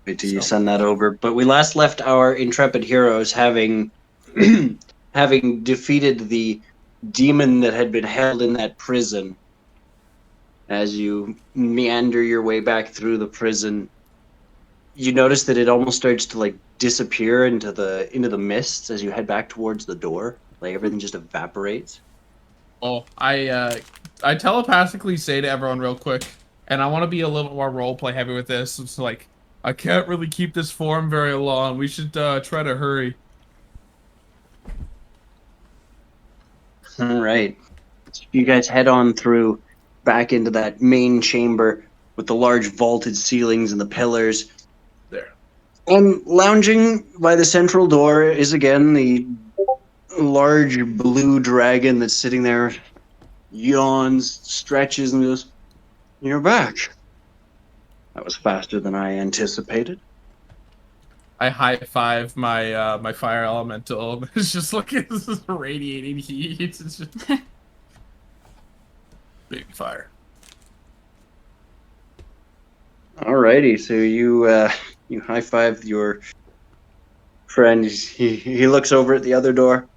Wait till you send that over. But we last left our intrepid heroes having having defeated the demon that had been held in that prison. As you meander your way back through the prison, you notice that it almost starts to like disappear into the mists as you head back towards the door. Like everything just evaporates. Oh, I telepathically say to everyone real quick, and I want to be a little more roleplay heavy with this. It's like I can't really keep this form very long. We should try to hurry. All right. So you guys head on through back into that main chamber with the large vaulted ceilings and the pillars. There. And lounging by the central door is again the large blue dragon that's sitting there, yawns, stretches, and goes, "You're back. That was faster than I anticipated." I high five my my fire elemental. It's just like this is radiating heat. It's just big fire. Alrighty, so you high five your friend. He looks over at the other door.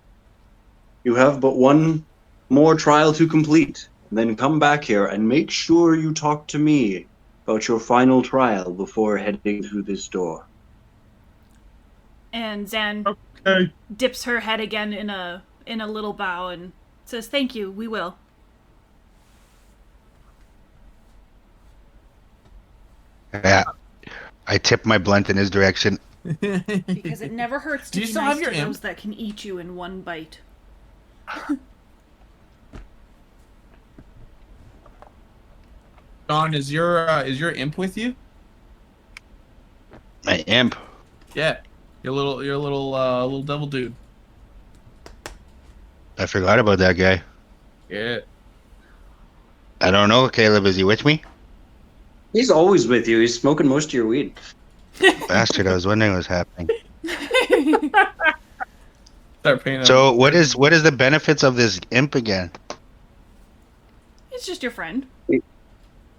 "You have but one more trial to complete. Then come back here and make sure you talk to me about your final trial before heading through this door." And Zan Okay. dips her head again in a little bow and says, "Thank you, we will." Yeah. I tip my blunt in his direction. Because it never hurts to Do you be still nice have your to imp? those that can eat you in one bite. Don, is your imp with you? My imp. Yeah. Your little devil dude. I forgot about that guy. Yeah. I don't know, Caleb, is he with me? He's always with you. He's smoking most of your weed. Bastard, I was wondering what was happening. Start paying him. So what is the benefits of this imp again? It's just your friend.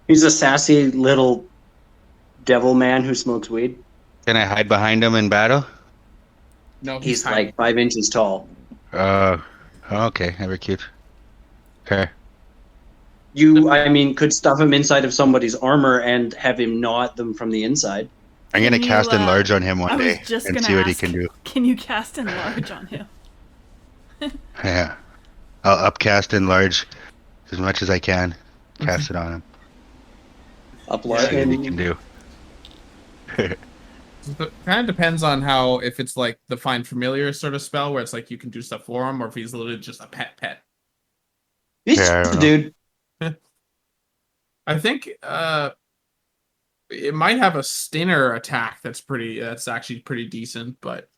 He's a sassy little devil man who smokes weed. Can I hide behind him in battle? No, He's tiny. like 5 inches tall. Okay, never cute. Okay. You, I mean, could stuff him inside of somebody's armor and have him gnaw at them from the inside. I'm gonna Can you, cast enlarge on him I one was day just and gonna see what he ask, can do. Can you cast enlarge on him? Yeah. I'll upcast enlarge as much as I can. Cast it on him. Upload See what he him. can do. It kind of depends on how, if it's like the find familiar sort of spell where it's like you can do stuff for him, or if he's literally just a pet. He's Yeah, I just a don't dude. I think it might have a stinner attack that's actually pretty decent, but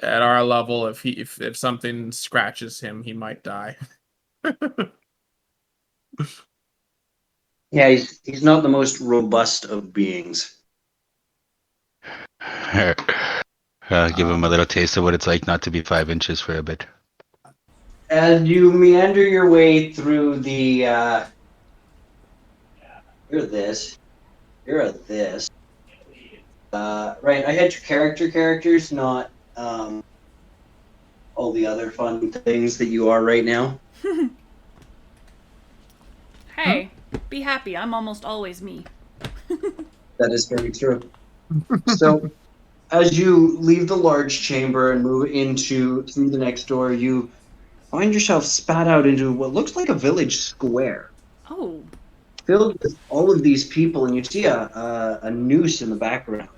at our level, if something scratches him, he might die. Yeah, he's not the most robust of beings. Give him a little taste of what it's like not to be 5 inches for a bit. As you meander your way through the, you're this. Right, I had your characters, not all the other fun things that you are right now. Hey, be happy. I'm almost always me. That is very true. So, as you leave the large chamber and move through the next door, you find yourself spat out into what looks like a village square, Oh, filled with all of these people, and you see a noose in the background.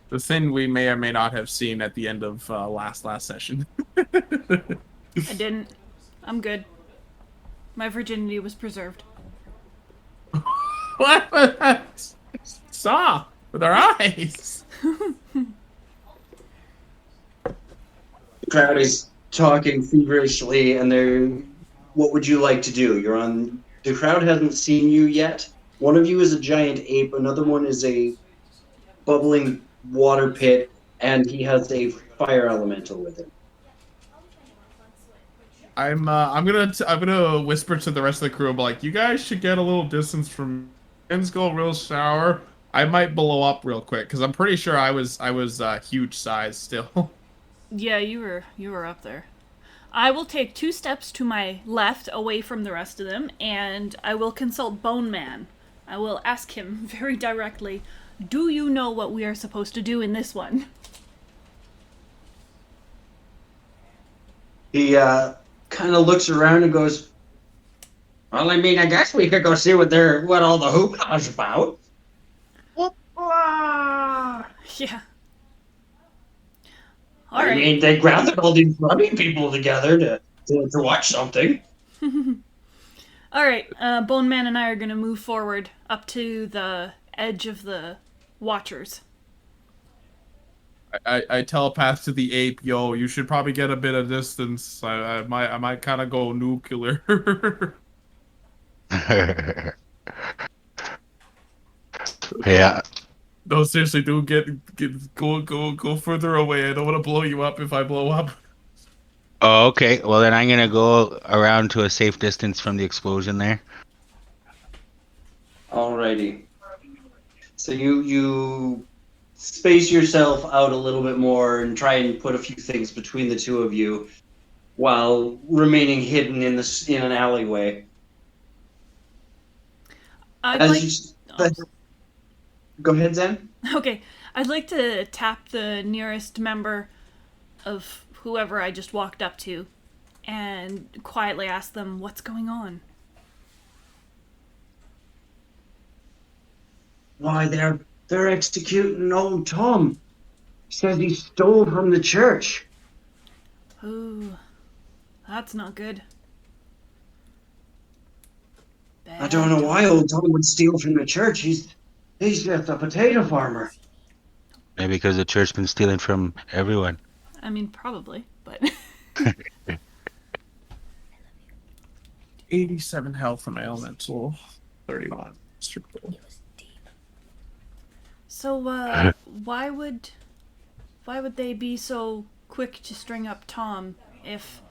The thing we may or may not have seen at the end of last session. I didn't. I'm good. My virginity was preserved. What? Saw with our eyes. The crowd is talking feverishly, and they're, "What would you like to do?" The crowd hasn't seen you yet. One of you is a giant ape, another one is a bubbling water pit, and he has a fire elemental with him. I'm gonna whisper to the rest of the crew. I'm like, you guys should get a little distance from. Things go real sour. I might blow up real quick because I'm pretty sure I was huge size still. Yeah, you were up there. I will take 2 steps to my left away from the rest of them, and I will consult Bone Man. I will ask him very directly, do you know what we are supposed to do in this one? He kind of looks around and goes, "Well, I mean, I guess we could go see what all the hoopla's about." Hoopla! Yeah. I Alright. mean, they gathered all these running people together to watch something. Alright, Bone Man and I are gonna move forward up to the edge of the Watchers. I telepath to the ape, yo, you should probably get a bit of distance. I might kind of go nuclear. Yeah. No, seriously, dude, go further away. I don't want to blow you up if I blow up. Oh, okay. Well, then I'm gonna go around to a safe distance from the explosion there. Alrighty. So you space yourself out a little bit more and try and put a few things between the two of you, while remaining hidden in an alleyway. I'd As like... you, Go ahead, Zen. Okay, I'd like to tap the nearest member of whoever I just walked up to and quietly ask them what's going on. Why, they're executing old Tom. Says he stole from the church. Ooh, that's not good. I don't know why old Tom would steal from the church. He's just a potato farmer. Maybe because the church's been stealing from everyone. I mean, probably, but... 87 health from elemental, 31. So, why would they be so quick to string up Tom if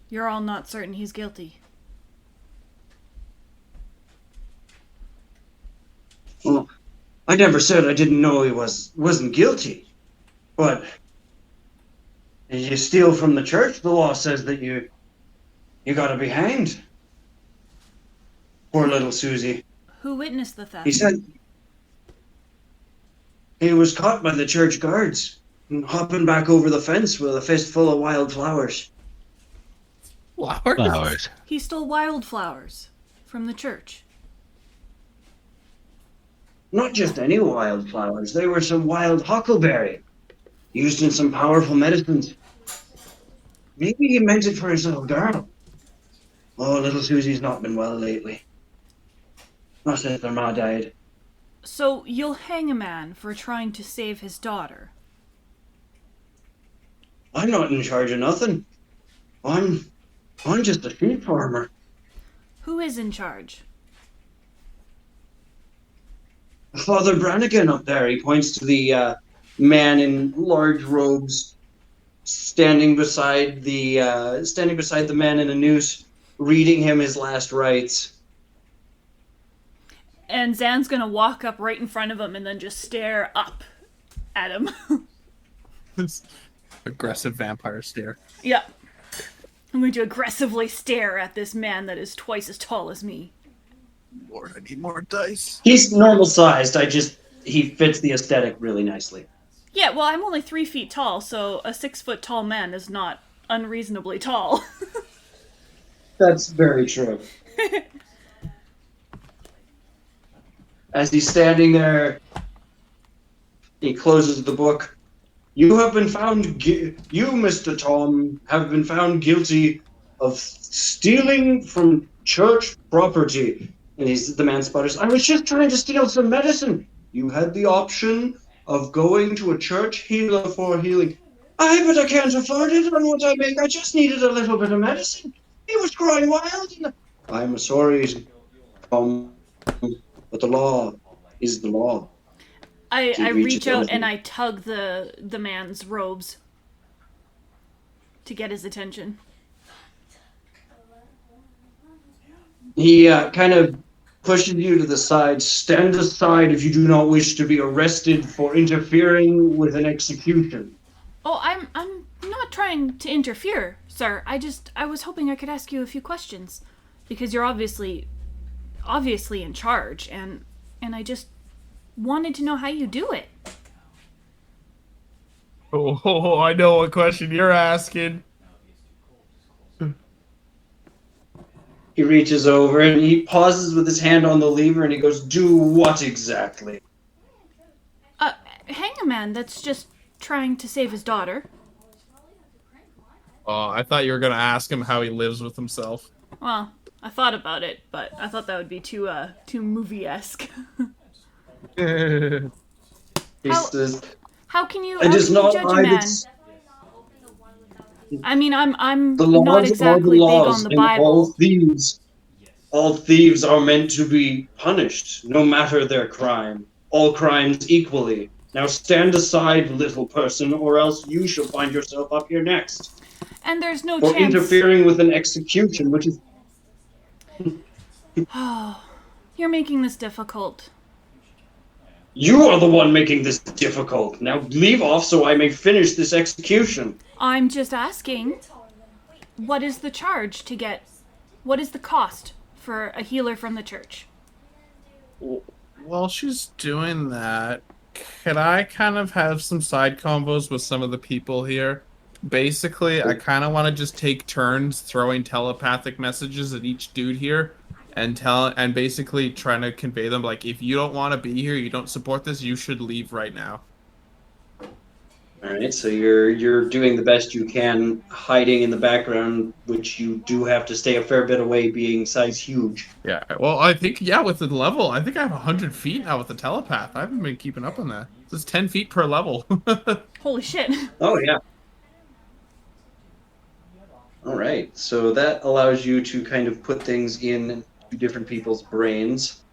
you're all not certain he's guilty? Well, I never said I didn't know he wasn't guilty. But if you steal from the church, the law says that you gotta be hanged. Poor little Susie. Who witnessed the theft? He said he was caught by the church guards, hopping back over the fence with a fistful of wild flowers. Flowers. He stole wildflowers from the church. Not just any wildflowers. They were some wild huckleberry, used in some powerful medicines. Maybe he meant it for his little girl. Oh, little Susie's not been well lately. Not since their ma died. So you'll hang a man for trying to save his daughter? I'm not in charge of nothing. I'm just a sheep farmer. Who is in charge? Father Brannigan up there. He points to the man in large robes standing beside the man in a noose, reading him his last rites. And Zan's gonna walk up right in front of him and then just stare up at him. This aggressive vampire stare. Yeah. I'm going to aggressively stare at this man that is twice as tall as me. Lord, I need more dice. He's normal sized. He fits the aesthetic really nicely. Yeah, well, I'm only 3 feet tall, so a 6 foot tall man is not unreasonably tall. That's very true. As he's standing there, he closes the book. You have been found, you, Mr. Tom, have been found guilty of stealing from church property. And the man sputters, I was just trying to steal some medicine. You had the option of going to a church healer for healing. But I can't afford it on what I make. I just needed a little bit of medicine. He was crying wild. I'm sorry, Tom, but the law is the law. I reach out and I tug the man's robes to get his attention. He kind of pushes you to the side. Stand aside if you do not wish to be arrested for interfering with an execution. Oh, I'm not trying to interfere, sir. I was hoping I could ask you a few questions because you're obviously in charge, and I just wanted to know how you do it. Oh, I know what question you're asking. He reaches over and he pauses with his hand on the lever and he goes, "Do what exactly?" Hang a man that's just trying to save his daughter. Oh, I thought you were gonna ask him how he lives with himself. Well, I thought about it, but I thought that would be too movie-esque. He says, How can you "It is not judge a I man? that I mean, I'm the not laws are the exactly big laws, on the and Bible. all thieves are meant to be punished, no matter their crime. All crimes equally. Now stand aside, little person, or else you shall find yourself up here next And there's no for chance. interfering with an execution, which is..." Oh, you're making this difficult. You are the one making this difficult. Now leave off so I may finish this execution. I'm just asking, what is the charge to get? What is the cost for a healer from the church? While she's doing that, could I kind of have some side combos with some of the people here? Basically, I kind of want to just take turns throwing telepathic messages at each dude here and basically trying to convey them like, if you don't want to be here, you don't support this, you should leave right now. All right, so you're doing the best you can, hiding in the background, which you do have to stay a fair bit away, being size huge. Yeah, well, I think, yeah, with the level, I think I have 100 feet now with the telepath. I haven't been keeping up on that. This is 10 feet per level. Holy shit. Oh yeah. All right, so that allows you to kind of put things in different people's brains.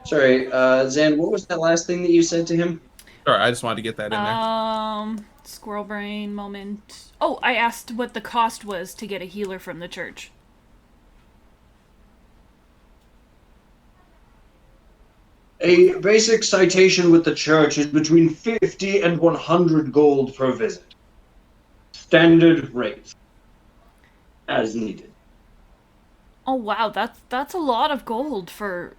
Sorry, Zan, what was that last thing that you said to him? Sorry, I just wanted to get that in there. Squirrel brain moment. Oh, I asked what the cost was to get a healer from the church. A basic citation with the church is between 50 and 100 gold per visit. Standard rate. As needed. Oh wow, that's a lot of gold for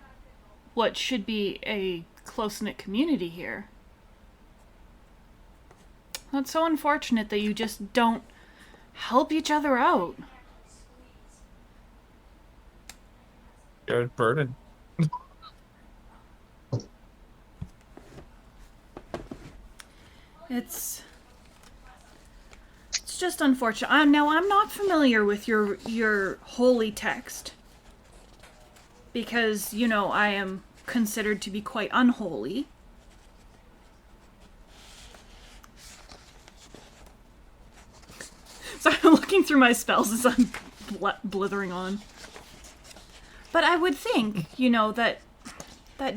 what should be a close-knit community here. That's so unfortunate that you just don't help each other out. Good burden. It's just unfortunate. Now I'm not familiar with your holy text because, you know, I am considered to be quite unholy. So I'm looking through my spells as I'm blithering on. But I would think, you know, that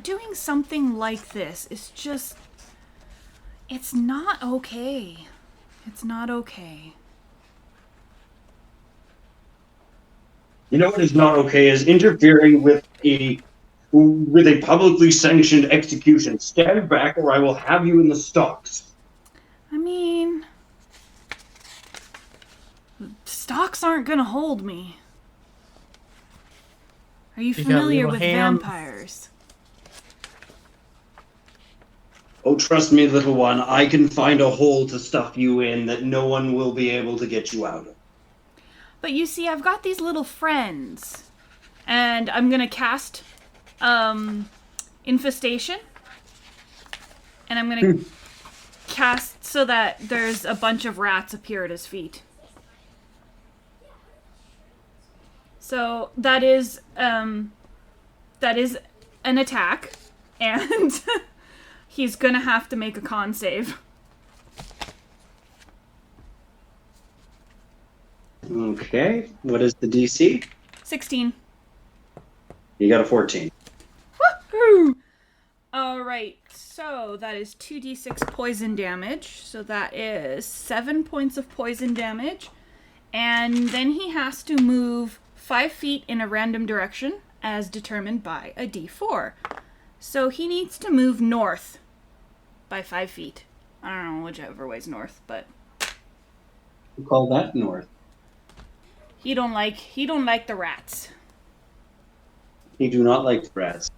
doing something like this is just... It's not okay. It's not okay. You know what is not okay is interfering with a publicly sanctioned execution. Stand back or I will have you in the stocks. I mean... Stocks aren't gonna hold me. Are you familiar with vampires? Oh, trust me, little one, I can find a hole to stuff you in that no one will be able to get you out of. But you see, I've got these little friends. And I'm gonna cast, Infestation. And I'm gonna cast so that there's a bunch of rats appear at his feet. So that is an attack. And... He's gonna have to make a con save. Okay, what is the DC? 16. You got a 14. Woohoo! Alright, so that is 2d6 poison damage. So that is 7 points of poison damage. And then he has to move 5 feet in a random direction as determined by a d4. So he needs to move north by 5 feet. I don't know whichever way's north, but We call that north. he don't like the rats. He do not like rats.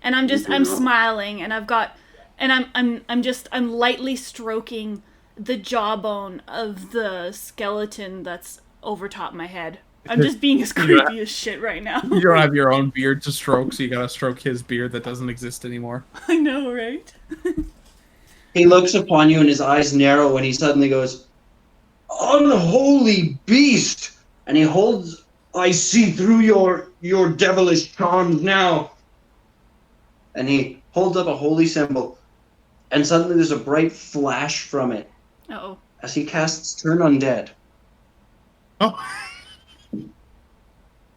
And I'm You do not. smiling, and I'm lightly stroking the jawbone of the skeleton that's over top my head. I'm just being as creepy as shit right now. You don't have your own beard to stroke, so you gotta stroke his beard that doesn't exist anymore. I know, right? He looks upon you and his eyes narrow and he suddenly goes, "Unholy beast!" And he holds, "I see through your devilish charms now." And he holds up a holy symbol. And suddenly there's a bright flash from it Uh-oh. as he casts Turn Undead. Oh,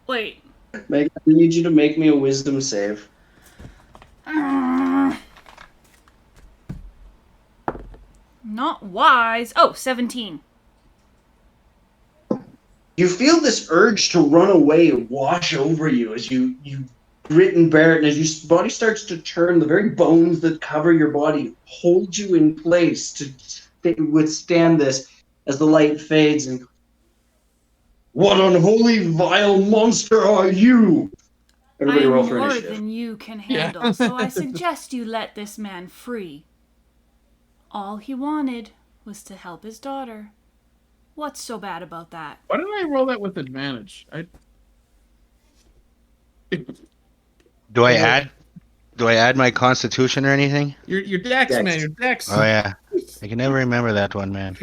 Wait. I need you to make me a wisdom save. Not wise. Oh, 17. You feel this urge to run away wash over you as you grit and bear it, and as your body starts to turn, the very bones that cover your body hold you in place to withstand this as the light fades. And what unholy, vile monster are you? Everybody I'm roll for more initiative. than you can handle, so I suggest you let this man free. All he wanted was to help his daughter. What's so bad about that? why did I roll that with advantage? Do I add my constitution or anything? Your dex, Dex. man, your dex. Oh yeah. I can never remember that one, man.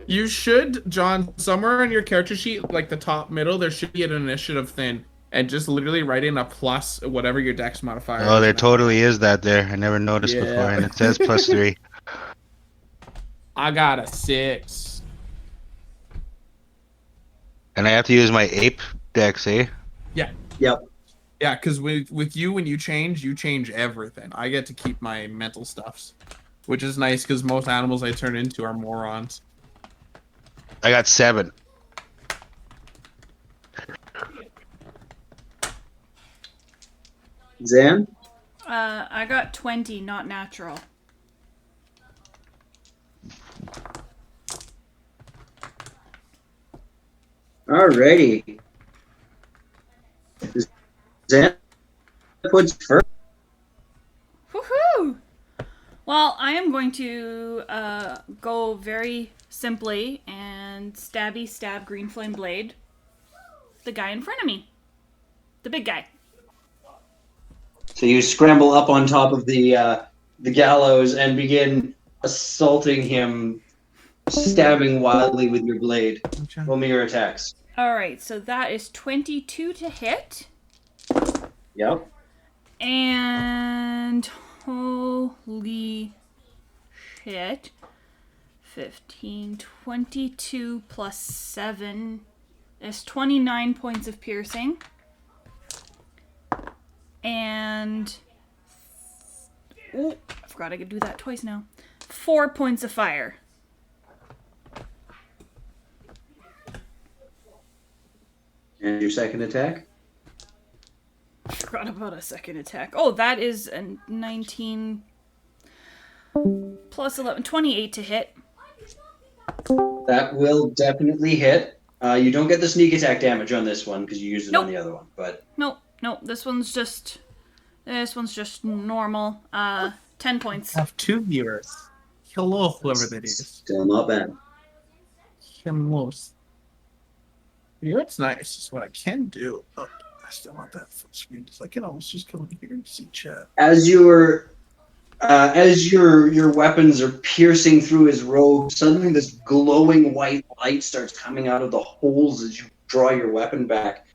You should, John, somewhere on your character sheet, like the top middle, there should be an initiative thing. And just literally write in a plus, whatever your dex modifier Oh, is. there totally is that there. I never noticed Yeah. before, and it says +3. I got a 6. And I have to use my ape dex, eh? Yeah. Yep. Yeah, because with you, when you change everything. I get to keep my mental stuffs, which is nice because most animals I turn into are morons. I got 7. Zan? I got 20, not natural. Alrighty. Zan puts first. Woohoo! Well, I am going to go very simply and stab green flame blade the guy in front of me. The big guy. So you scramble up on top of the gallows and begin assaulting him, stabbing wildly with your blade. Roll me your attacks. Alright, so that is 22 to hit. Yep. And holy shit. 15, 22 plus 7 is 29 points of piercing. And oh, I forgot I could do that twice now. 4 points of fire. And your second attack? I forgot about a second attack. Oh, that is a 19 plus 11, 28 to hit. That will definitely hit. You don't get the sneak attack damage on this one because you used it on Nope. the other one. But Nope, this one's just normal. 10 points. I have 2 viewers. Hello, whoever that is. still not bad. Hello. You know what's nice is what I can do. Oh, I still want that full screen. I can almost just come in here and see chat. As your weapons are piercing through his robe, suddenly this glowing white light starts coming out of the holes as you draw your weapon back.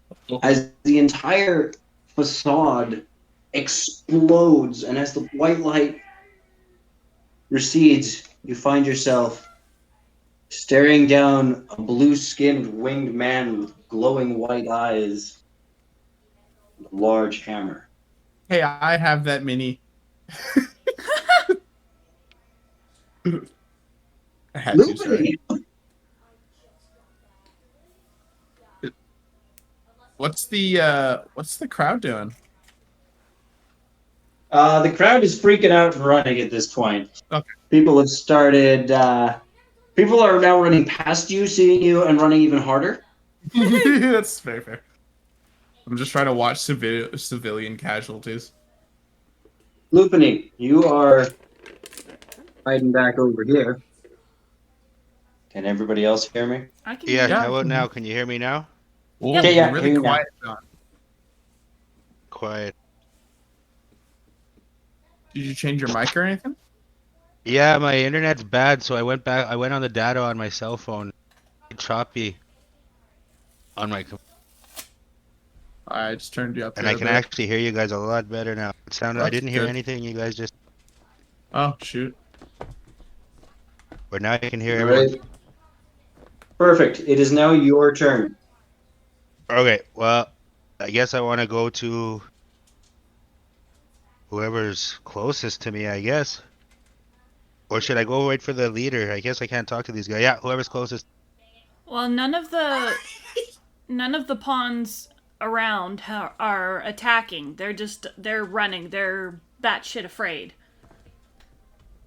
As the entire facade explodes, and as the white light recedes, you find yourself staring down a blue-skinned winged man with glowing white eyes and a large hammer. Hey, I have that mini. I had to, sorry. Lupini! What's the crowd doing? The crowd is freaking out and running at this point. Okay. People have started. People are now running past you, seeing you, and running even harder. That's very fair. I'm just trying to watch civilian casualties. Lupini, you are hiding back over here. Can everybody else hear me? I can Yeah, hear you. how about now? Can you hear me now? Oh, Yeah, you're really hear you now. quiet, John. Quiet. Did you change your mic or anything? Yeah, my internet's bad, so I went back. I went on the data on my cell phone. It's choppy on my I just turned you up and here I a can bit. actually hear you guys a lot better now. It sounded. I That's didn't hear good. anything. You guys just. Oh, shoot. But now I can hear All everyone. right. Perfect. It is now your turn. Okay, well, I guess I want to go to whoever's closest to me, I guess. Or should I go wait for the leader? I guess I can't talk to these guys. Yeah, whoever's closest. Well, none of the pawns around are attacking. They're running. They're batshit afraid.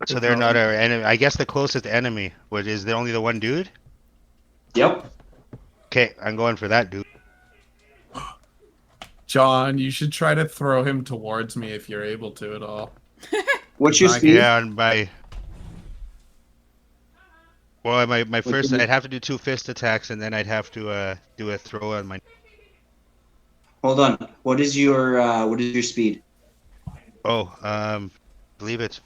So they're not our enemy. I guess the closest enemy, which is the only the one dude? Yep. Okay, I'm going for that dude. John, you should try to throw him towards me if you're able to at all. What's your Not speed? Yeah, and by... Well, my first, your- I'd have to do 2 fist attacks, and then I'd have to do a throw on my... Hold on. What is your speed? Oh, believe it.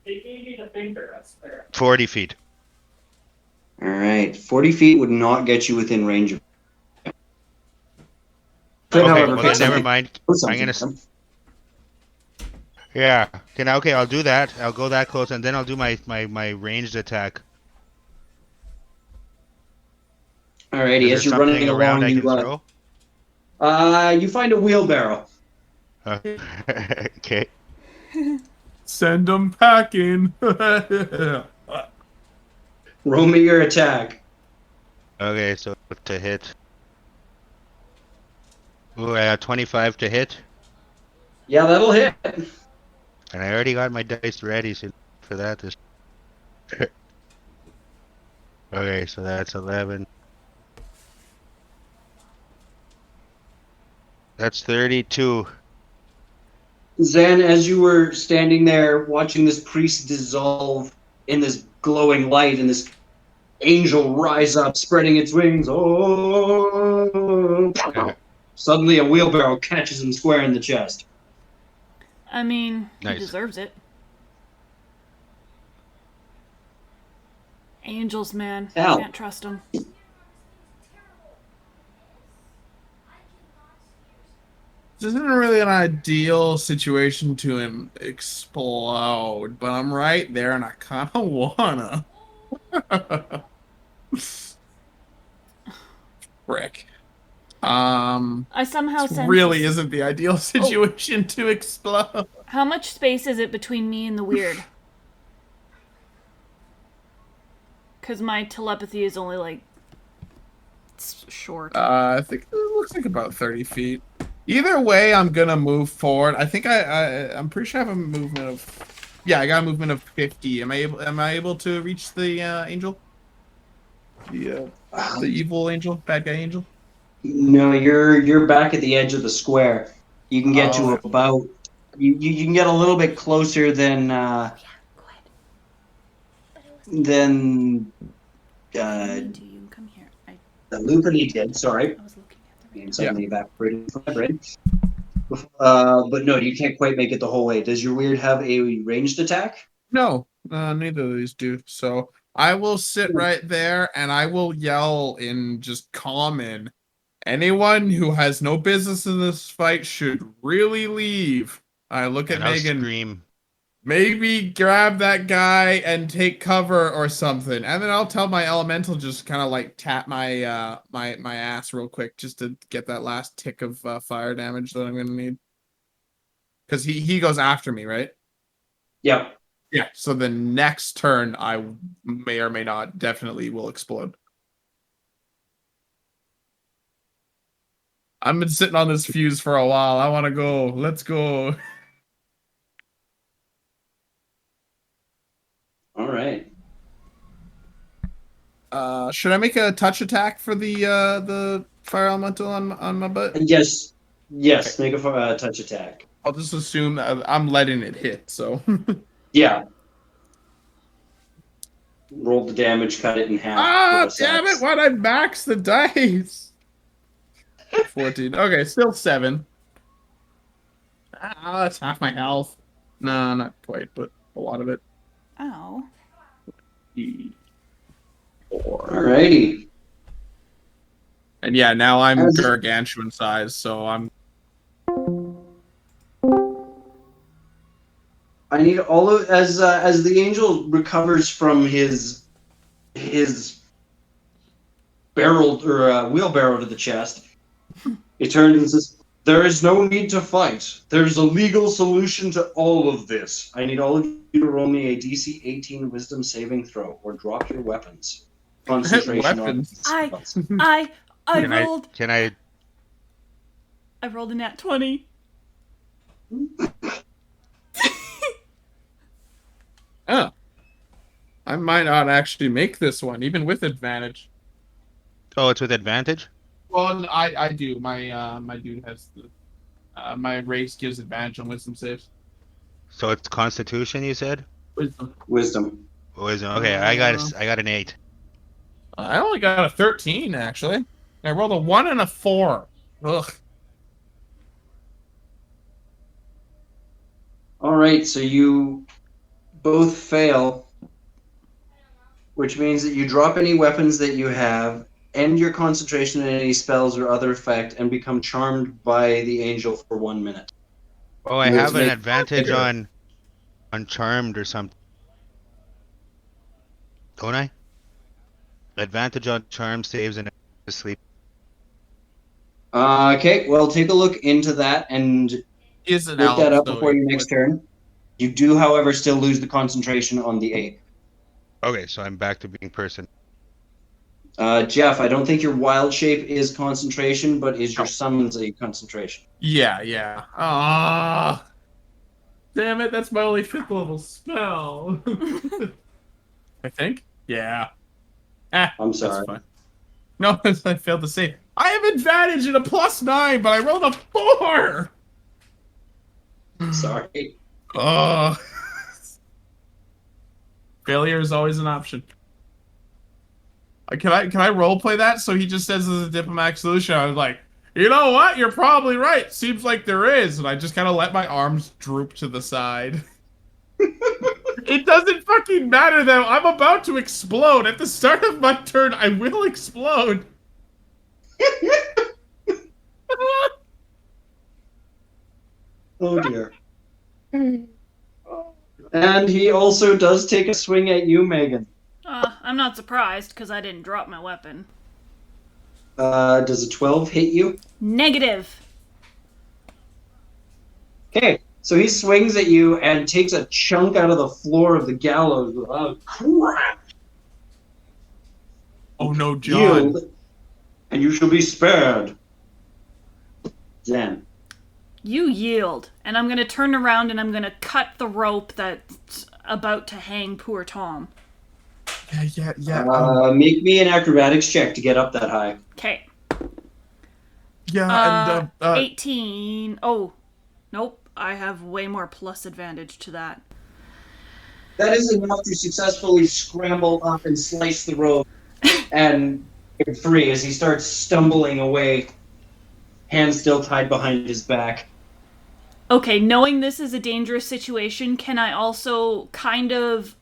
They gave you the finger, that's fair. 40 feet. All right. 40 feet would not get you within range of. Could, Okay, however, well pick then never something. mind. Or I'm gonna... something. Yeah. Okay, I'll do that. I'll go that close, and then I'll do my ranged attack. Alrighty. Is there As you're running something around along, I you can throw? you find a wheelbarrow. Okay. Send them packing. Roll me your attack. Okay, so to hit. Ooh, I got 25 to hit, Yeah, that'll hit. and I already got my dice ready for that. Okay, so that's 11. That's 32. Zan, as you were standing there watching this priest dissolve in this glowing light and this angel rise up, spreading its wings, oh! Suddenly a wheelbarrow catches him square in the chest. I mean, he Nice. deserves it. Angels, man. Ow. Can't trust them. This isn't really an ideal situation to him explode, but I'm right there and I kind of wanna. Frick. I somehow This sense really isn't the ideal situation to explode. How much space is it between me and the weird? Because my telepathy is only like short. I think it looks like about 30 feet. Either way, I'm gonna move forward. I think I'm pretty sure I have a movement of, yeah, I got a movement of 50. Am I able to reach the angel? The evil angel, bad guy angel? No, you're back at the edge of the square. You can get to Oh. about you can get a little bit closer than Do you come here? the Lupini did. Sorry, I was looking at the and suddenly evaporated from my brain. But no, you can't quite make it the whole way. Does your weird have a ranged attack? No, neither of these do. So I will sit right there and I will yell in just common. Anyone who has no business in this fight should really leave. I look at And I'll Megan. scream. Maybe grab that guy and take cover or something. And then I'll tell my elemental just kind of like tap my my ass real quick just to get that last tick of fire damage that I'm gonna need. Because he goes after me, right? Yep. Yeah, so the next turn I may or may not definitely will explode. I've been sitting on this fuse for a while. I want to go. Let's go. All right. Should I make a touch attack for the fire elemental on my butt? Yes. Yes. Okay. Make a touch attack. I'll just assume that I'm letting it hit. So. Yeah. Roll the damage, cut it in half. Ah, damn it! Why'd I max the dice? 14. Okay, still 7. Ah, that's half my health. No, not quite, but a lot of it. Ow. 4. Alrighty. And yeah, now I'm As- gargantuan size, so I'm. I need all of as the angel recovers from his barrel or wheelbarrow to the chest. He turns and says, "There is no need to fight. There's a legal solution to all of this. I need all of you to roll me a DC 18 Wisdom saving throw, or drop your weapons. Concentration Weapons. I Can rolled. I I rolled a nat 20. Oh. I might not actually make this one, even with advantage. Oh, it's with advantage? Well, I do. My dude has the. My race gives advantage on wisdom saves. So it's Constitution, you said? Wisdom. Wisdom. Wisdom. Okay, I got an 8. I only got a 13, actually. I rolled a 1 and a 4. Ugh. All right, so you both fail, which means that you drop any weapons that you have, end your concentration in any spells or other effect, and become charmed by the angel for 1 minute. Oh, I You have have to an make advantage bigger. on Charmed or something. Don't I? Advantage on Charm saves and sleep. Okay, well, take a look into that and Is an look that elf, up so before it your next would- turn. You do, however, still lose the concentration on the 8. Okay, so I'm back to being person. Geoff, I don't think your wild shape is concentration, but is your No. summons a concentration? Yeah. Ah. Damn it, that's my only 5th level spell. I think? Yeah. I'm sorry. That's fine. No, I failed to say. I have advantage in a +9, but I rolled a 4! Sorry. Oh. Failure is always an option. Can I roleplay that? So he just says there's a diplomatic solution. I was like, you know what? You're probably right. Seems like there is. And I just kind of let my arms droop to the side. It doesn't fucking matter though. I'm about to explode. At the start of my turn, I will explode. Oh dear. And he also does take a swing at you, Megan. I'm not surprised because I didn't drop my weapon. Does a 12 hit you? Negative. Okay, so he swings at you and takes a chunk out of the floor of the gallows. Crap! Oh no, John. Yield, and you shall be spared. Zen. You yield, and I'm gonna turn around and I'm gonna cut the rope that's about to hang poor Tom. Yeah. Make me an acrobatics check to get up that high. Okay. Yeah, and 18. Oh, nope. I have way more plus advantage to that. That is enough to successfully scramble up and slice the rope and get free as he starts stumbling away, hands still tied behind his back. Okay, knowing this is a dangerous situation, can I also kind of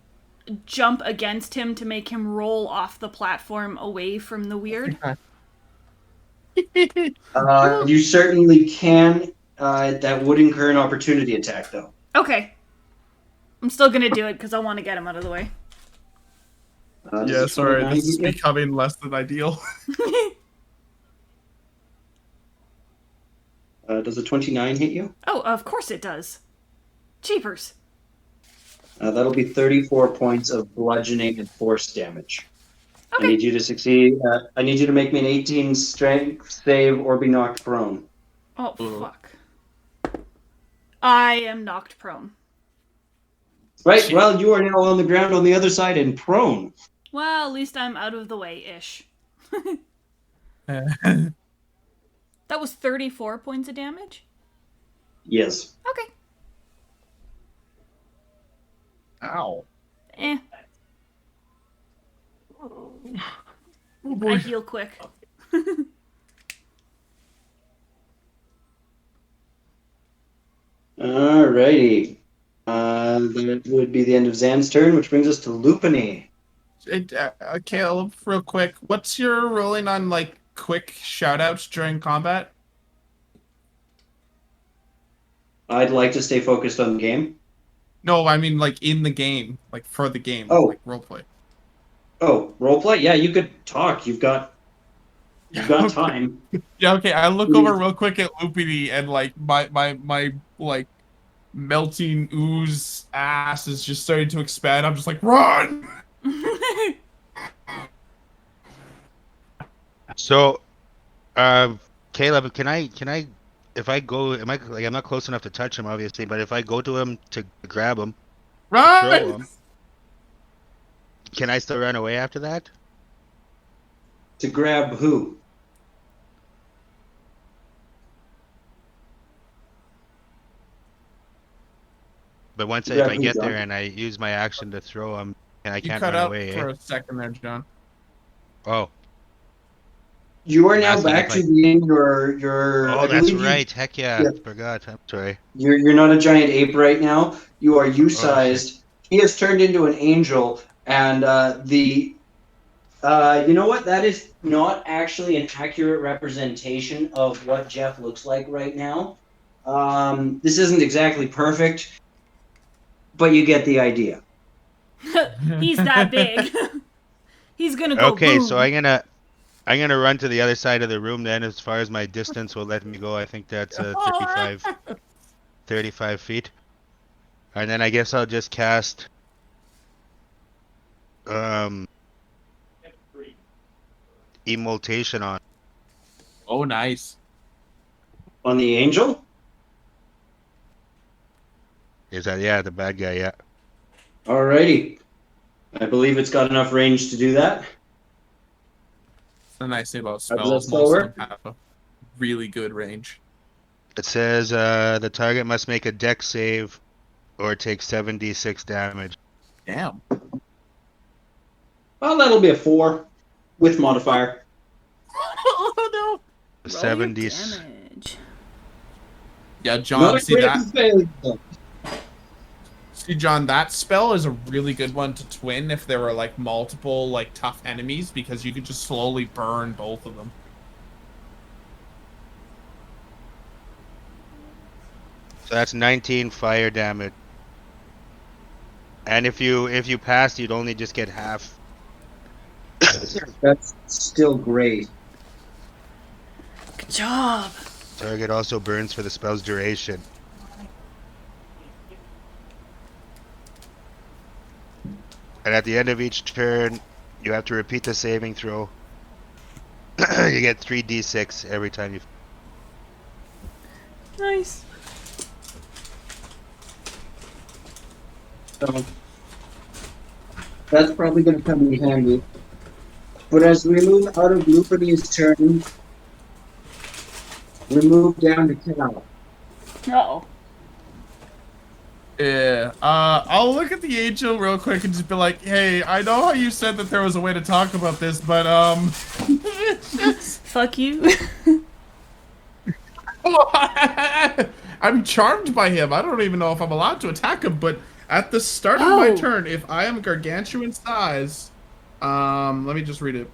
jump against him to make him roll off the platform away from the weird? You certainly can. That would incur an opportunity attack, though. Okay. I'm still gonna do it because I want to get him out of the way. Does yeah, a sorry, 29 this is hit you? becoming less than ideal. Does a 29 hit you? Oh, of course it does. Cheapers. That'll be 34 points of bludgeoning and force damage. I Okay. need you to succeed. I need you to make me an 18 strength save or be knocked prone. Oh, fuck. I am knocked prone. Right, well, you are now on the ground on the other side and prone. Well, at least I'm out of the way-ish. Uh, That was 34 points of damage? Yes. Okay. Ow. Eh. Oh, I boy. heal quick. Alrighty. That would be the end of Zan's turn, which brings us to Lupini. Caleb, real quick, what's your rolling on, like, quick shoutouts during combat? I'd like to stay focused on the game. No, I mean, like, in the game. Like, for the game. Oh. Like, roleplay. Oh, roleplay? Yeah, you could talk. You've got time. Yeah, okay, I look over real quick at Lupini and, like, my like, melting ooze ass is just starting to expand. I'm just like, run! So, Caleb, can I, if I go, am I like I'm not close enough to touch him, obviously, but if I go to him to grab him, throw Run! him, can I still run away after that? To grab who? But once Grab if I who, get John? there and I use my action to throw him, and I You can't cut run out away, for eh? a second there, John. Oh, You are I'm now asking back if to I- being your. oh, I that's believe right. Heck yeah, Yeah. forgot. I'm sorry. You're not a giant ape right now. You are Oh, shit. U-sized. He has turned into an angel, and you know what? That is not actually an accurate representation of what Geoff looks like right now. This isn't exactly perfect, but you get the idea. He's that big. He's gonna go Okay, boom. so I'm gonna run to the other side of the room then. As far as my distance will let me go, I think that's 35 feet. And then I guess I'll just cast Immoltation on. Oh, nice. On the angel? Is that the bad guy? Yeah. Alrighty. I believe it's got enough range to do that. The nice thing about How does that spells, still most work? of them have a really good range. It says the target must make a dex save or take 7d6 damage. Damn. Well, that'll be a 4 with modifier. Oh, no. Roll 7d. your damage. Yeah, John, Not a see critical that? failure. See, John, that spell is a really good one to twin if there were, like, multiple, like, tough enemies, because you could just slowly burn both of them. So that's 19 fire damage. And if you pass, you'd only just get half. That's still great. Good job. Target also burns for the spell's duration. And at the end of each turn, you have to repeat the saving throw. You get 3d6 every time you. Nice. So that's probably going to come in handy. But as we move out of Lupini's turn, we move down to Cal. Uh-oh. Yeah. I'll look at the angel real quick and just be like, hey, I know how you said that there was a way to talk about this, but, Fuck you. I'm charmed by him. I don't even know if I'm allowed to attack him, but at the start of my Oh. turn, if I am gargantuan size, let me just read it.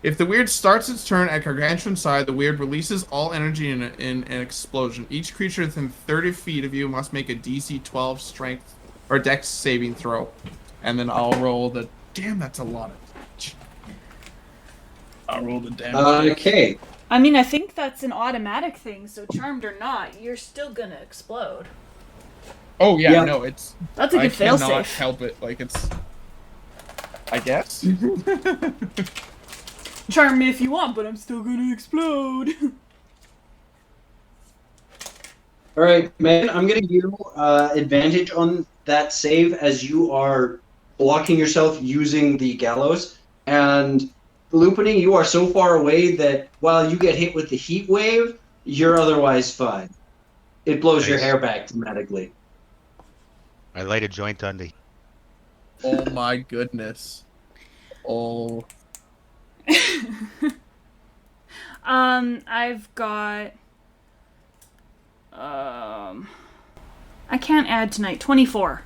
If the weird starts its turn at gargantuan size, the weird releases all energy in an explosion. Each creature within 30 feet of you must make a DC 12 strength or dex saving throw. And then I'll roll the... Damn, that's a lot of damage. I'll roll the damage. Okay. I mean, I think that's an automatic thing, so charmed or not, you're still gonna explode. Oh yeah, Yep. no, it's. That's a I good cannot failsafe. help it. Like it's. I guess. Charm me if you want, but I'm still gonna explode. All right, man. I'm gonna give you advantage on that save as you are blocking yourself using the gallows. And Lupini, you are so far away that while you get hit with the heat wave, you're otherwise fine. It blows your Nice. hair back dramatically. I light a joint on the. Oh my goodness. Oh. I've got. I can't add tonight. 24.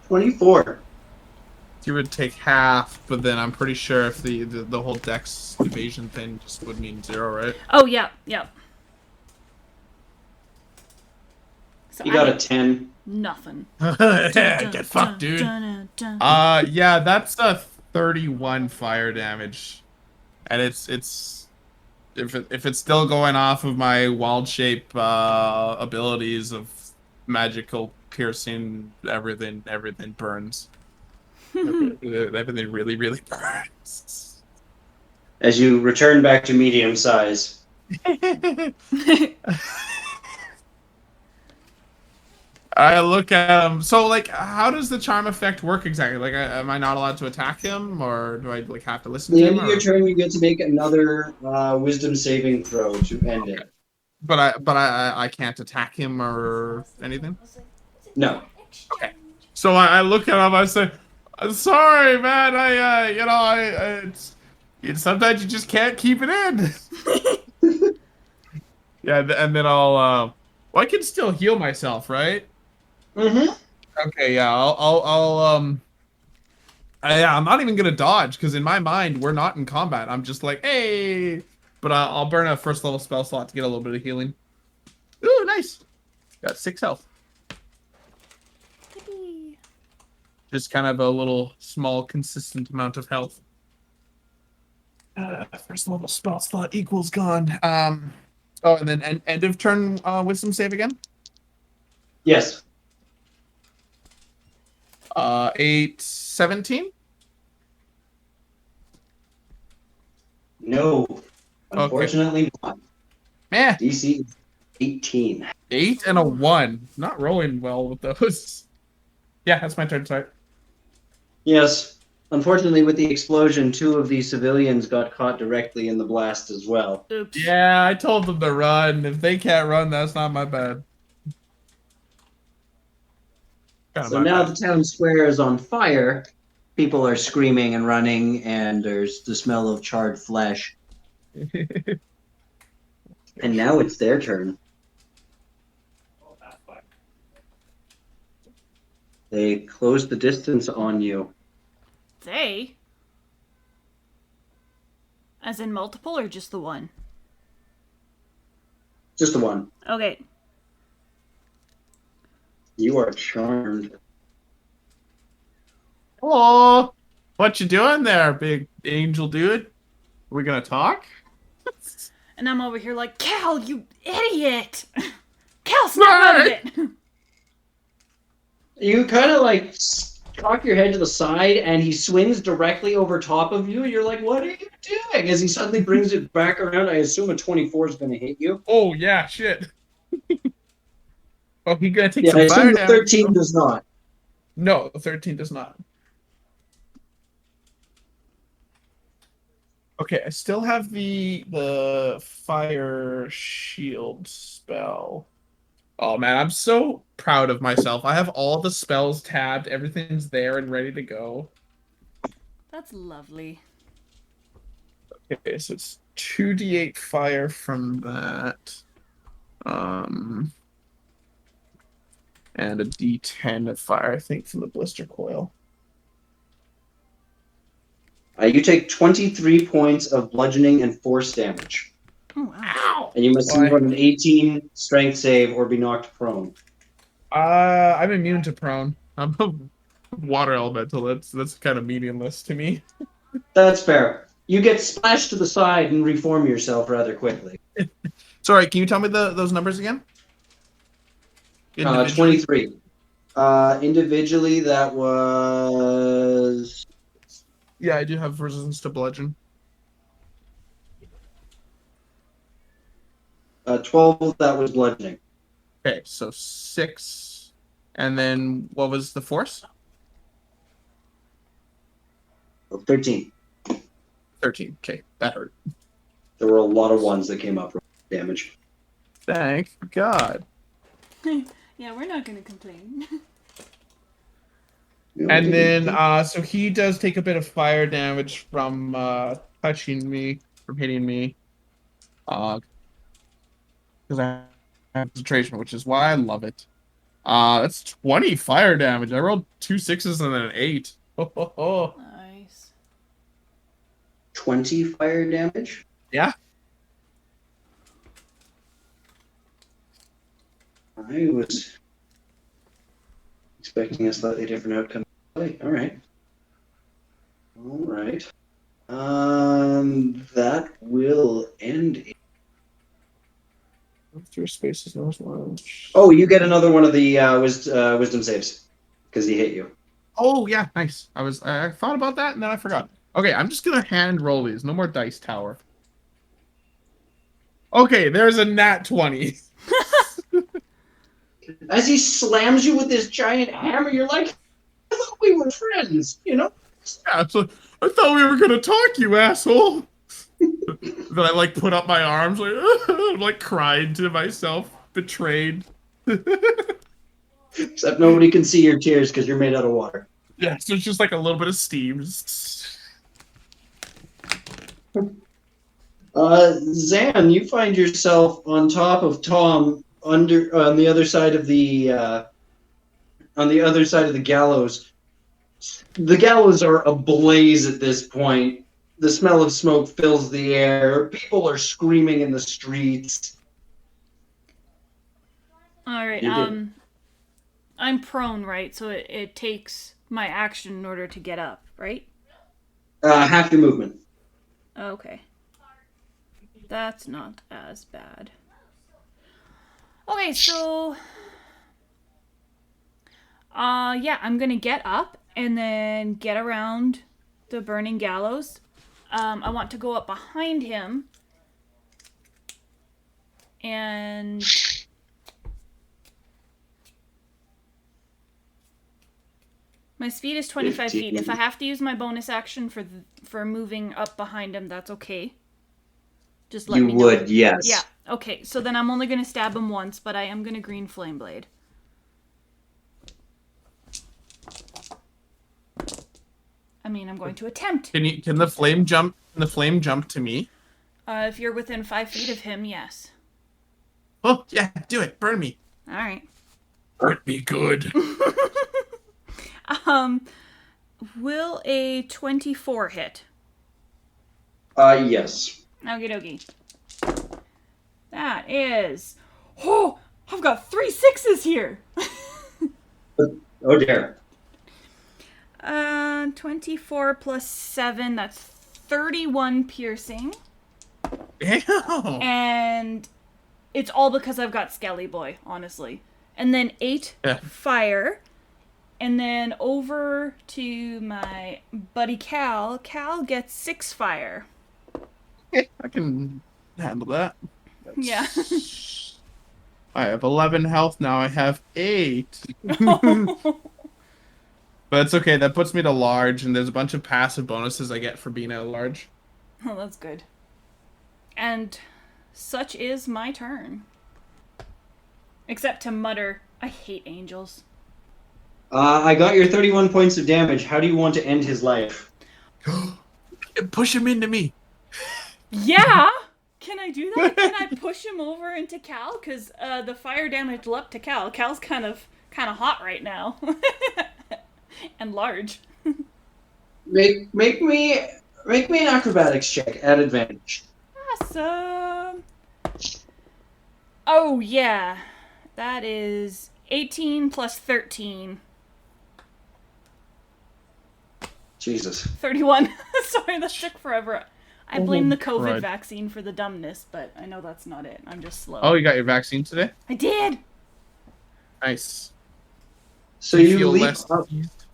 24. You would take half, but then I'm pretty sure if the whole dex evasion thing just would mean 0, right? Oh, yep. So You got a 10. nothing. Get fucked, dude. Yeah, that's a 31 fire damage, and it's if it's still going off of my wild shape abilities of magical piercing, everything burns. Everything really burns. As you return back to medium size. I look at him. So, like, how does the charm effect work exactly? Like, am I not allowed to attack him, or do I like have to listen At to the him? end of your turn, you get to make another wisdom saving throw to end it. But I can't attack him or anything. No. Okay. So I look at him. I say, "I'm sorry, man. Sometimes you just can't keep it in." Yeah, and then I'll. Well, I can still heal myself, right? Mm-hmm. Okay, yeah, I'm not even gonna dodge because in my mind we're not in combat. I'm just like, hey, but I'll burn a first level spell slot to get a little bit of healing. Ooh, nice. Got 6 health. Just kind of a little small, consistent amount of health. First level spell slot equals gone. Oh, and then end of turn wisdom save again. Yes. 17. No. Unfortunately not. Meh. DC is 18. 8 and a 1. Not rolling well with those. Yeah, that's my turn. Sorry. Yes. Unfortunately, with the explosion, 2 of the civilians got caught directly in the blast as well. Oops. Yeah, I told them to run. If they can't run, that's not my bad. So now the town square is on fire. People are screaming and running, and there's the smell of charred flesh. And now it's their turn. They close the distance on you. They? As in multiple or just the one? Just the one. Okay. You are charmed. Hello. What you doing there, big angel dude? Are we gonna talk? And I'm over here like, Cal, you idiot! Cal, snap out of it! You kind of like cock your head to the side, and he swings directly over top of you. You're like, what are you doing? As he suddenly brings it back around, I assume a 24 is going to hit you. Oh, yeah, shit. Oh, he gonna take Yeah, I some fire assume the damage. 13 does not. No, the 13 does not. Okay, I still have the fire shield spell. Oh man, I'm so proud of myself. I have all the spells tabbed, everything's there and ready to go. That's lovely. Okay, so it's 2d8 fire from that. And a d10 of fire, I think, from the blister coil. You take 23 points of bludgeoning and force damage. Oh, wow. Ow! And you must Why? run an 18 strength save or be knocked prone. I'm immune to prone. I'm a water elemental. That's kind of meaningless to me. That's fair. You get splashed to the side and reform yourself rather quickly. Sorry, can you tell me those numbers again? Individually? 23. Individually, that was Yeah, I do have resistance to bludgeon. 12. That was bludgeoning. Okay, so 6. And then what was the force? 13. 13. Okay, that hurt. There were a lot of ones that came up for damage. Thank God. Yeah, we're not gonna complain. And then, so he does take a bit of fire damage from touching me, from hitting me. Because I have concentration, which is why I love it. That's 20 fire damage. I rolled 2 6s and then an 8. Ho, ho, ho. Nice. 20 fire damage? Yeah. I was expecting a slightly different outcome. All right. All right. That will end it. Your space is not large. Oh, you get another one of the wisdom saves because he hit you. Oh yeah, nice. I thought about that and then I forgot. Okay, I'm just gonna hand roll these. No more dice tower. Okay, there's a nat 20. As he slams you with this giant hammer, you're like, I thought we were friends, you know? Yeah, so I thought we were gonna talk, you asshole. Then I like put up my arms, like I'm like crying to myself, betrayed. Except nobody can see your tears because you're made out of water. Yeah, so it's just like a little bit of steam. Zan, you find yourself on top of Tom, on the other side of the gallows. The gallows are ablaze at this point. The smell of smoke fills the air. People are screaming in the streets. All right. You did. I'm prone, right? So it takes my action in order to get up, right? Half your movement. Okay. That's not as bad. Okay, so yeah, I'm gonna get up and then get around the burning gallows. I want to go up behind him and my speed is 25 feet. If I have to use my bonus action for moving up behind him, that's okay. Just let me know. You would, yes. Yeah. Okay, so then I'm only going to stab him once, but I am going to green flame blade. I mean, I'm going to attempt. Can the flame jump to me? If you're within 5 feet of him, yes. Oh yeah, do it. Burn me. All right. Burn me good. Will a 24 hit? Yes. Okie dokie. That is... Oh! I've got 3 6s here! Oh dear. 24 plus 7, that's 31 piercing. Damn. And it's all because I've got Skelly Boy, honestly. And then 8 fire. And then over to my buddy Cal. Cal gets 6 fire. I can handle that. Yeah. I have 11 health now. I have 8. But it's okay. That puts me to large, and there's a bunch of passive bonuses I get for being at large. Oh, that's good. And such is my turn. Except to mutter, I hate angels. I got your 31 points of damage. How do you want to end his life? Push him into me. Yeah! Can I do that? Can I push him over into Cal? Because the fire damage leapt to Cal. Cal's kind of hot right now. And large. Make me an acrobatics check at advantage. Awesome. Oh yeah, that is 18 plus 13. Jesus. 31. Sorry, that took forever. I blame the COVID Christ. vaccine for the dumbness, but I know that's not it. I'm just slow. Oh, you got your vaccine today? I did. Nice. So Do you feel leap less up. confused?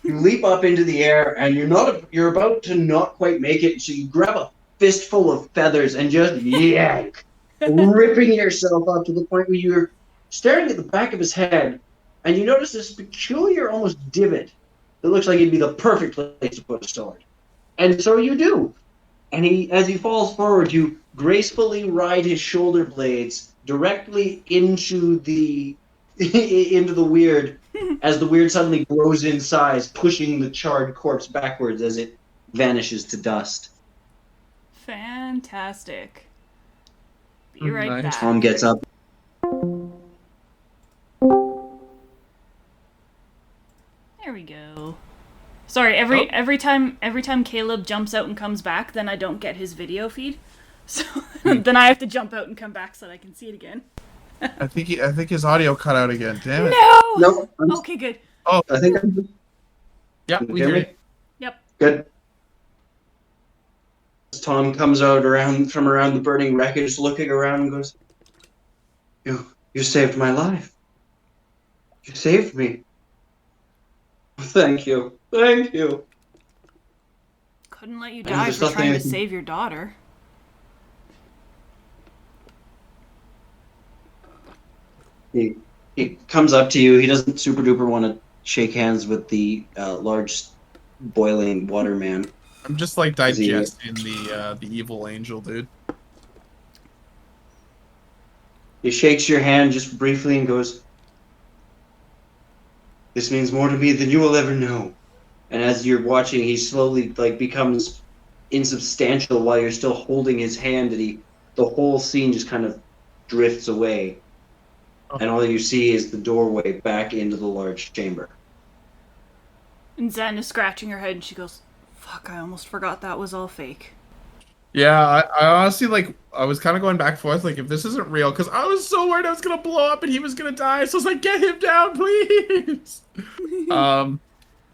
You leap up into the air, and you're about to not quite make it. So you grab a fistful of feathers and just yank, ripping yourself up to the point where you're staring at the back of his head, and you notice this peculiar, almost divot that looks like it'd be the perfect place to put a sword. And so you do. And as he falls forward, you gracefully ride his shoulder blades directly into the into the weird, as the weird suddenly grows in size, pushing the charred corpse backwards as it vanishes to dust. Fantastic. Be right Nice. back. Tom gets up. There we go. Sorry, every time Caleb jumps out and comes back, then I don't get his video feed. So then I have to jump out and come back so that I can see it again. I think his audio cut out again. Damn it. No. No, Okay, good. Oh, I think I'm yeah, you we hear hear me? you. Yep. Good. Tom comes out from around the burning wreckage, looking around and goes, You saved my life. You saved me. Thank you. Thank you. Couldn't let you And die there's for nothing trying I to can- save your daughter. He comes up to you. He doesn't super duper want to shake hands with the large boiling water man. I'm just like Is he- digesting the evil angel, dude. He shakes your hand just briefly and goes, This means more to me than you will ever know. And as you're watching, he slowly becomes insubstantial while you're still holding his hand, and the whole scene just kind of drifts away. And all you see is the doorway back into the large chamber. And Zen is scratching her head and she goes, "Fuck, I almost forgot that was all fake." Yeah, I honestly, I was kind of going back and forth, if this isn't real, because I was so worried I was going to blow up and he was going to die, so I was like, get him down, please!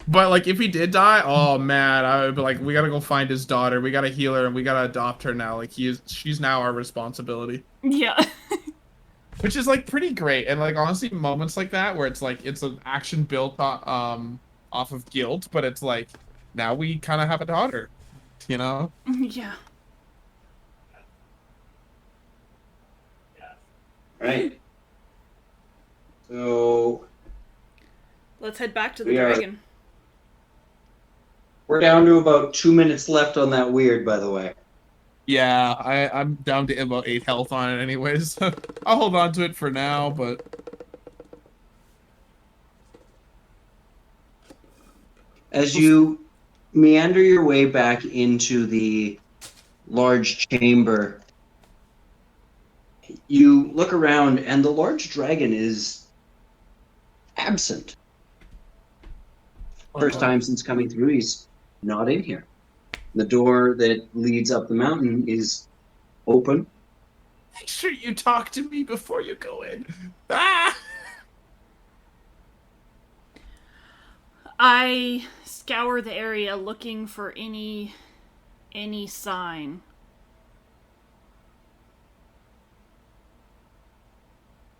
But, if he did die, oh, man, I would be like, we gotta go find his daughter, we gotta heal her, and we gotta adopt her now, she's now our responsibility. Yeah. Which is, pretty great, and, honestly, moments like that, where it's an action built off of guilt, but it's now we kind of have a daughter, you know? Yeah. Right. So Let's head back to the We are- dragon. we're down to about 2 minutes left on that weird, by the way. Yeah, I'm down to about 8 health on it anyways. I'll hold on to it for now, but... As you meander your way back into the large chamber, you look around and the large dragon is absent. First time since coming through, he's not in here. The door that leads up the mountain is open. Make sure you talk to me before you go in. Ah! I scour the area looking for any sign.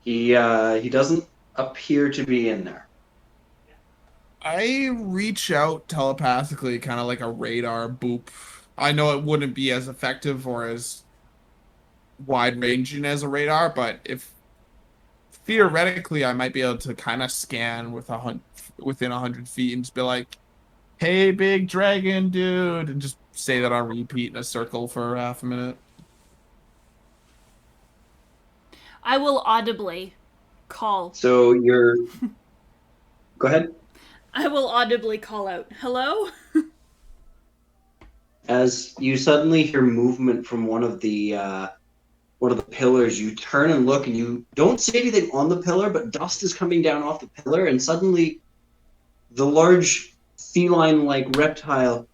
He doesn't appear to be in there. I reach out telepathically, kind of like a radar boop. I know it wouldn't be as effective or as wide-ranging as a radar, but if theoretically I might be able to kind of scan within 100 feet and just be like, "Hey, big dragon dude," and just say that on repeat in a circle for half a minute. I will audibly call. So you're... Go ahead. I will audibly call out, "Hello?" As you suddenly hear movement from one of the pillars, you turn and look, and you don't see anything on the pillar, but dust is coming down off the pillar, and suddenly the large feline-like reptile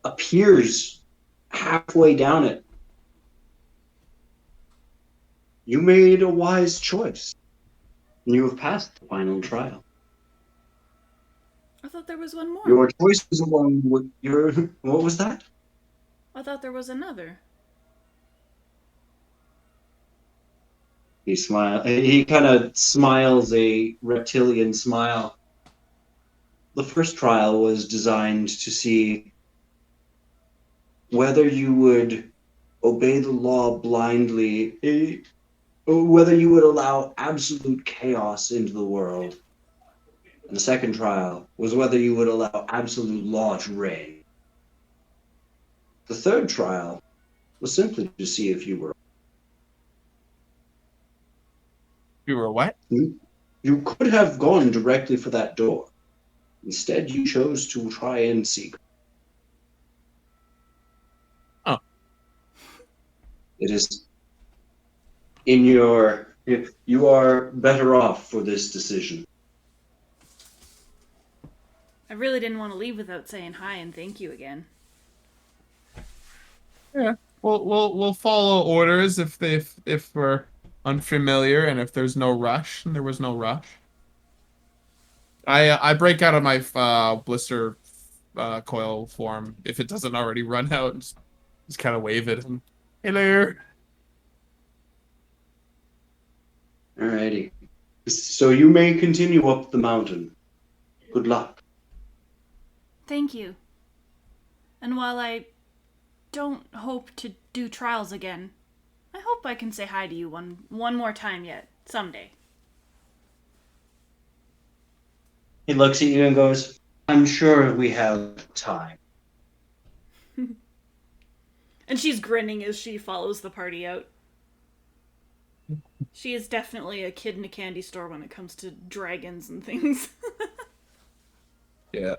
appears halfway down it. You made a wise choice. You have passed the final trial. I thought there was one more. Your choice was along with your... What was that? I thought there was another. He kind of smiles a reptilian smile. The first trial was designed to see whether you would obey the law blindly, or whether you would allow absolute chaos into the world. And the second trial was whether you would allow absolute law to reign. The third trial was simply to see if you were. You were what? You could have gone directly for that door. Instead, you chose to try and seek. Oh. It is in your. You are better off for this decision. I really didn't want to leave without saying hi and thank you again. Yeah. We'll follow orders if we're unfamiliar and if there's no rush, and there was no rush. I break out of my blister coil form if it doesn't already run out, and just kind of wave at him. Hey there. Alrighty. So you may continue up the mountain. Good luck. Thank you. And while I don't hope to do trials again, I hope I can say hi to you one more time yet, someday. He looks at you and goes, I'm sure we have time. And she's grinning as she follows the party out. She is definitely a kid in a candy store when it comes to dragons and things. Yeah.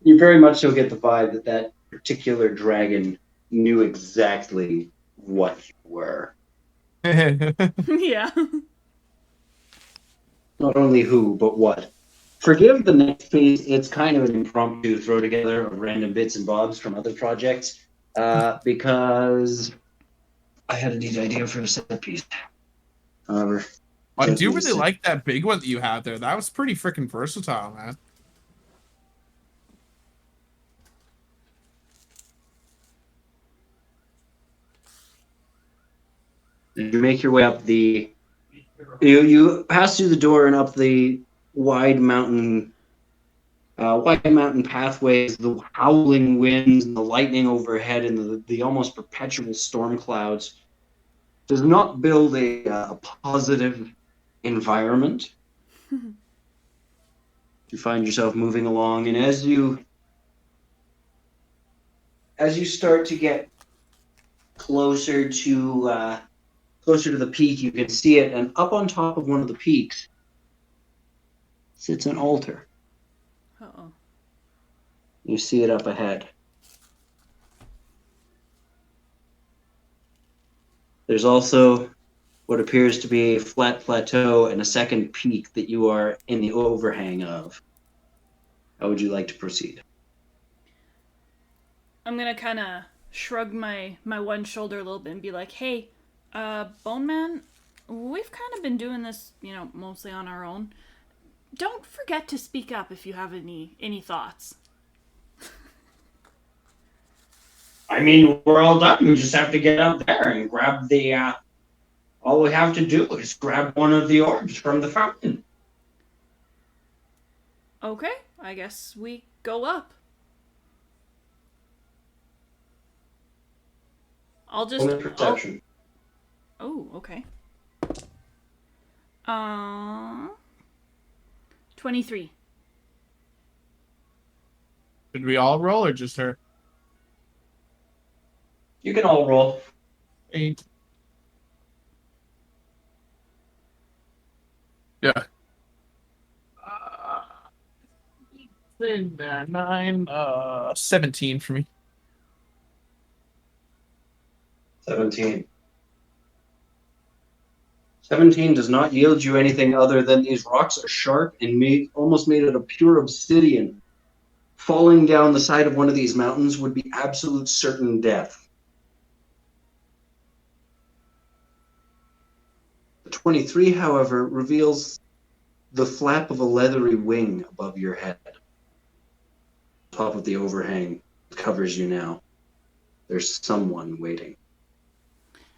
You very much so get the vibe that that particular dragon knew exactly what you were. Yeah. Not only who, but what. Forgive the next piece. It's kind of an impromptu throw together of random bits and bobs from other projects, because I had a neat idea for a set piece. However, I do really like that big one that you had there. That was pretty freaking versatile, man. you make your way up the. You pass through the door and up the wide mountain pathways, the howling winds and the lightning overhead and the almost perpetual storm clouds does not build a positive environment. You find yourself moving along, and as you start to get closer to the peak, you can see it, and up on top of one of the peaks sits an altar. Uh-oh. You see it up ahead. There's also what appears to be a flat plateau and a second peak that you are in the overhang of. How would you like to proceed? I'm gonna kind of shrug my one shoulder a little bit and be like, hey, Bone Man, we've kind of been doing this, mostly on our own. Don't forget to speak up if you have any thoughts. I mean, we're all done. We just have to get up there and grab the. All we have to do is grab one of the orbs from the fountain. Okay, I guess we go up. I'll just. Only perception. Oh, okay. 23. Did we all roll or just her? You can all roll. 8. Yeah. 9. 17 for me. 17. 17 does not yield you anything other than these rocks are sharp and almost made out of pure obsidian. Falling down the side of one of these mountains would be absolute certain death. The 23, however, reveals the flap of a leathery wing above your head. Top of the overhang covers you now. There's someone waiting.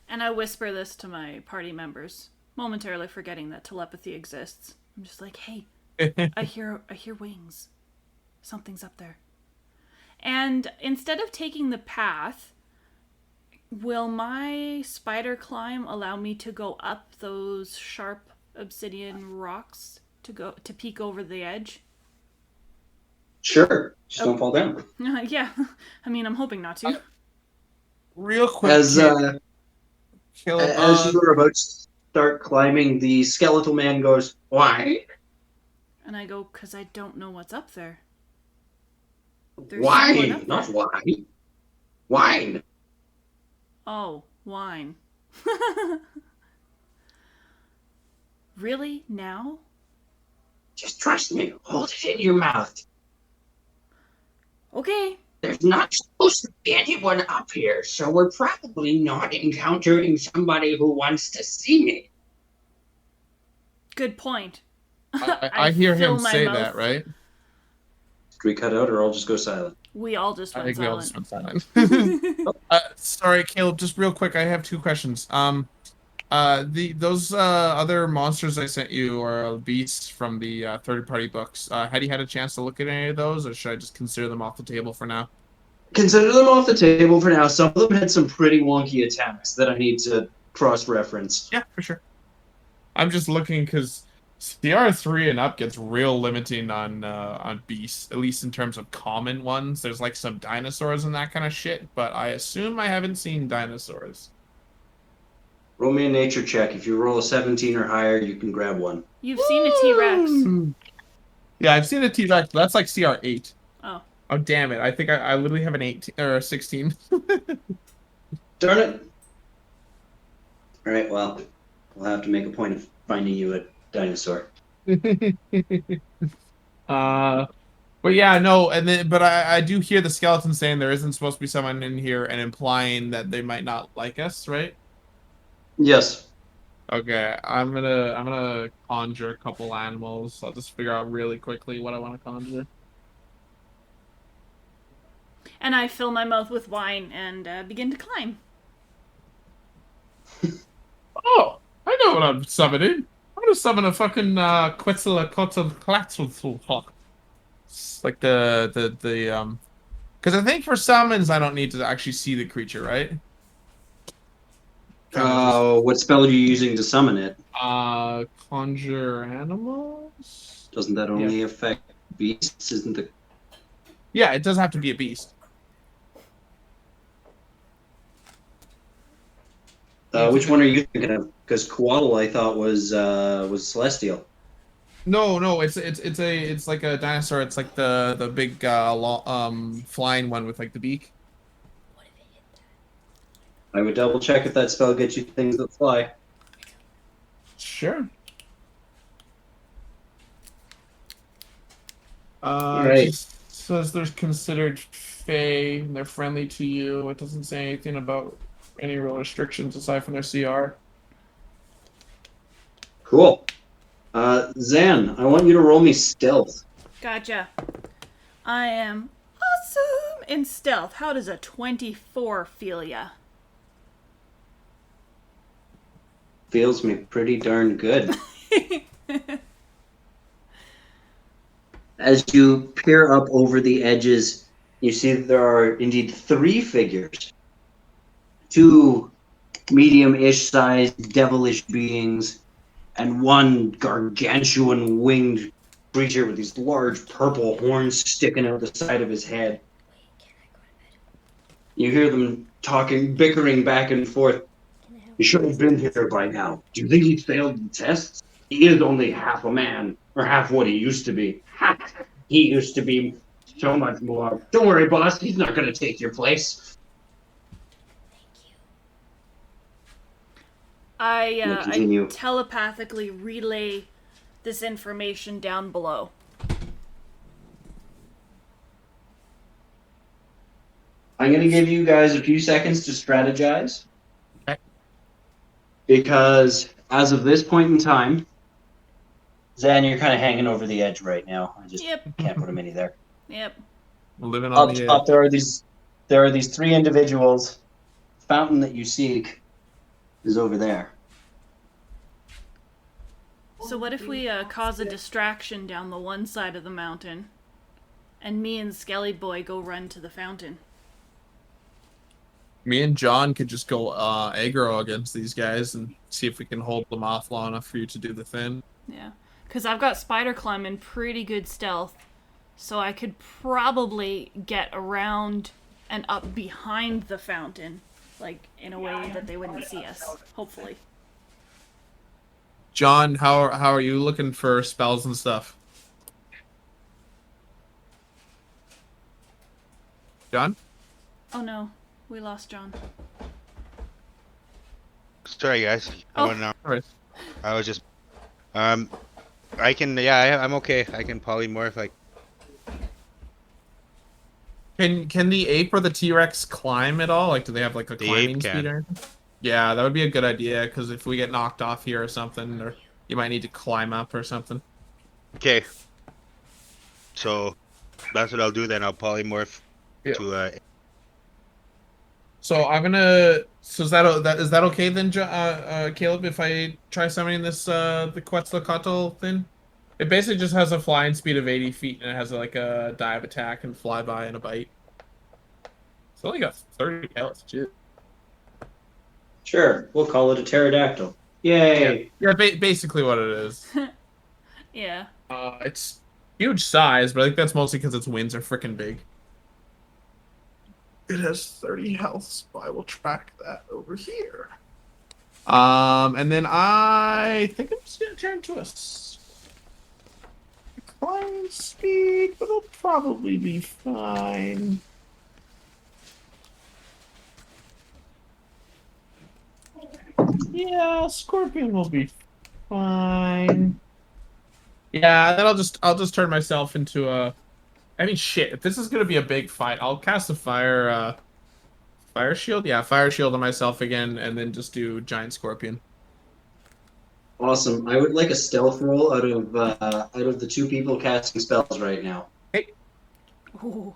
And I whisper this to my party members, momentarily forgetting that telepathy exists. I'm just like, hey, I hear wings. Something's up there. And instead of taking the path, will my spider climb allow me to go up those sharp obsidian rocks to peek over the edge? Sure. Just don't fall down. Yeah. I mean, I'm hoping not to. Real quick, As Caleb, you are about to start climbing, the skeletal man goes, "Why? And I go, because I don't know what's up there. There's someone Wine, up not there. wine. Wine." Oh, wine. Really? Now? Just trust me. Hold it in your mouth. Okay. There's not supposed to be anyone up here, so we're probably not encountering somebody who wants to see me. Good point. I hear fill him my say mouth. that, right? Do we cut out, or I'll just go silent? We all just I went think we all just silent. went silent. Sorry, Caleb, just real quick, I have 2 questions. Those other monsters I sent you are beasts from the third-party books. Had you had a chance to look at any of those, or should I just consider them off the table for now? Consider them off the table for now. Some of them had some pretty wonky attacks that I need to cross-reference. Yeah, for sure. I'm just looking because CR3 and up gets real limiting on beasts, at least in terms of common ones. There's like some dinosaurs and that kind of shit, but I assume I haven't seen dinosaurs. Roll me a nature check. If you roll a 17 or higher, you can grab one. You've seen a T-Rex. Yeah, I've seen a T-Rex. That's like CR8. Oh. Oh, damn it. I think I literally have an 18 or a 16. Darn it. All right, well, we'll have to make a point of finding you a dinosaur. But yeah, no, and then but I do hear the skeleton saying there isn't supposed to be someone in here and implying that they might not like us, right? Yes. Okay, I'm gonna conjure a couple animals. I'll just figure out really quickly what I want to conjure. And I fill my mouth with wine and begin to climb. Oh, I know what I'm summoning. I'm gonna summon a fucking Quetzalcoatl. It's like the because I think for summons I don't need to actually see the creature, right? What spell are you using to summon it? Conjure animals. Doesn't that only affect beasts? Isn't the... Yeah, it doesn't have to be a beast. Which one are you thinking of? Because Coatl, I thought was celestial. No, it's like a dinosaur. It's like the big flying one with like the beak. I would double check if that spell gets you things that fly. Sure. Right. It just says there's considered Fey, and they're friendly to you. It doesn't say anything about any real restrictions aside from their CR. Cool. Zan, I want you to roll me stealth. Gotcha. I am awesome in stealth. How does a 24 feel ya? Feels me pretty darn good. As you peer up over the edges, you see that there are indeed 3 figures. 2 medium-ish sized devilish beings, and 1 gargantuan winged creature with these large purple horns sticking out the side of his head. You hear them talking, bickering back and forth. He should have been here by now. Do you think he failed the tests? He is only half a man, or half what he used to be. He used to be so much more. Don't worry, boss. He's not going to take your place. I telepathically relay this information down below. I'm going to give you guys a few seconds to strategize. Okay. Because as of this point in time, Zan, you're kind of hanging over the edge right now. I just can't put a mini there. Yep. Living on Up the top, there are these 3 individuals. Fountain that you seek is over there. So what if we cause a distraction down the one side of the mountain, and me and Skelly Boy go run to the fountain? Me and John could just go aggro against these guys and see if we can hold them off long enough for you to do the thing. Yeah, because I've got spider climb and pretty good stealth, so I could probably get around and up behind the fountain, like in a way that they wouldn't see us. Hopefully. John, how are you looking for spells and stuff? John? Oh no, we lost John. Sorry, guys. I Oh. went out. All right. I was just. I can. Yeah, I'm okay. I can polymorph. Like. Can the ape or the T-Rex climb at all? Like, do they have like a The climbing ape speed can. or anything? Yeah, that would be a good idea, because if we get knocked off here or something, or you might need to climb up or something. Okay. So, that's what I'll do then. I'll polymorph Yeah. to. So I'm gonna. So is that okay then, Caleb? If I try summoning this the Quetzalcoatl thing, it basically just has a flying speed of 80 feet and it has like a dive attack and flyby and a bite. It's only got 30 health. Jeez. Sure, we'll call it a pterodactyl. Yay! Yeah, basically what it is. Yeah. It's huge size, but I think that's mostly because its wings are freaking big. It has 30 health, so I will track that over here. And then I think I'm just gonna turn to a climb speed, but it'll probably be fine. Yeah, Scorpion will be fine. Yeah, then I'll just turn myself into a. I mean, shit. If this is gonna be a big fight, I'll cast a fire shield. Yeah, fire shield on myself again, and then just do giant scorpion. Awesome. I would like a stealth roll out of the two people casting spells right now. Ooh.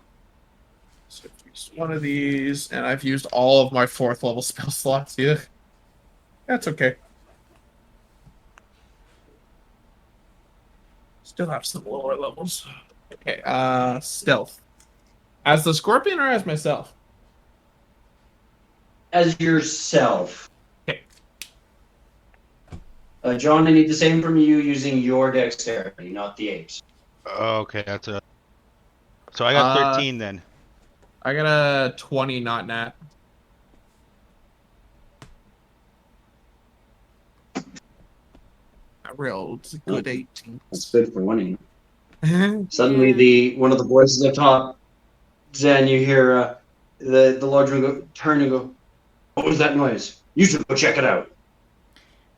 So I've used one of these, and I've used all of my 4th level spell slots. Yeah, that's okay. Still have some lower levels. Okay, stealth. As the scorpion or as myself? As yourself. Okay. John, I need the same from you using your dexterity, not the apes. Okay, that's a. So I got 13 then. I got a 20, not nat. I rolled a good 18. That's good for winning. Yeah. Suddenly, one of the voices up top, Zen, you hear the large one go, turn and go, "What was that noise? You should go check it out."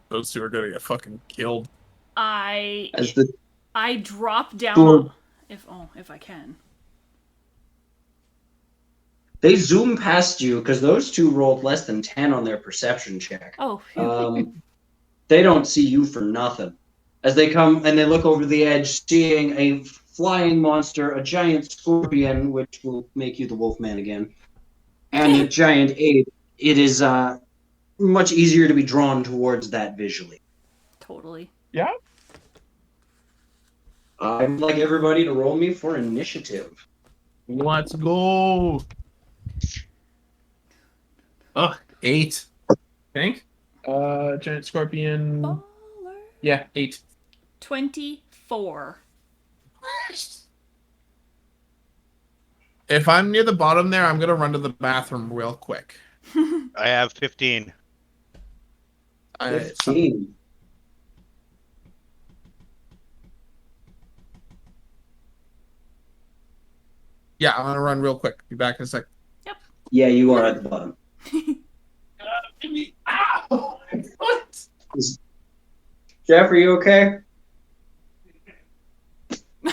Those two are gonna get fucking killed. As the I drop down Door- if I can. they zoom past you because those two rolled less than 10 on their perception check. Oh, phew. They don't see you for nothing. As they come and they look over the edge, seeing a flying monster, a giant scorpion, which will make you the Wolfman again, and a giant ape, it is much easier to be drawn towards that visually. Totally. Yeah. I would like everybody to roll me for initiative. Let's go. 8. Think. Giant scorpion. Baller. Yeah, 8. 24. If I'm near the bottom there, I'm gonna run to the bathroom real quick. I have 15. 15. Yeah, I'm gonna run real quick. Be back in a sec. Yeah, you are at the bottom. Ow! What? Jeff, are you okay?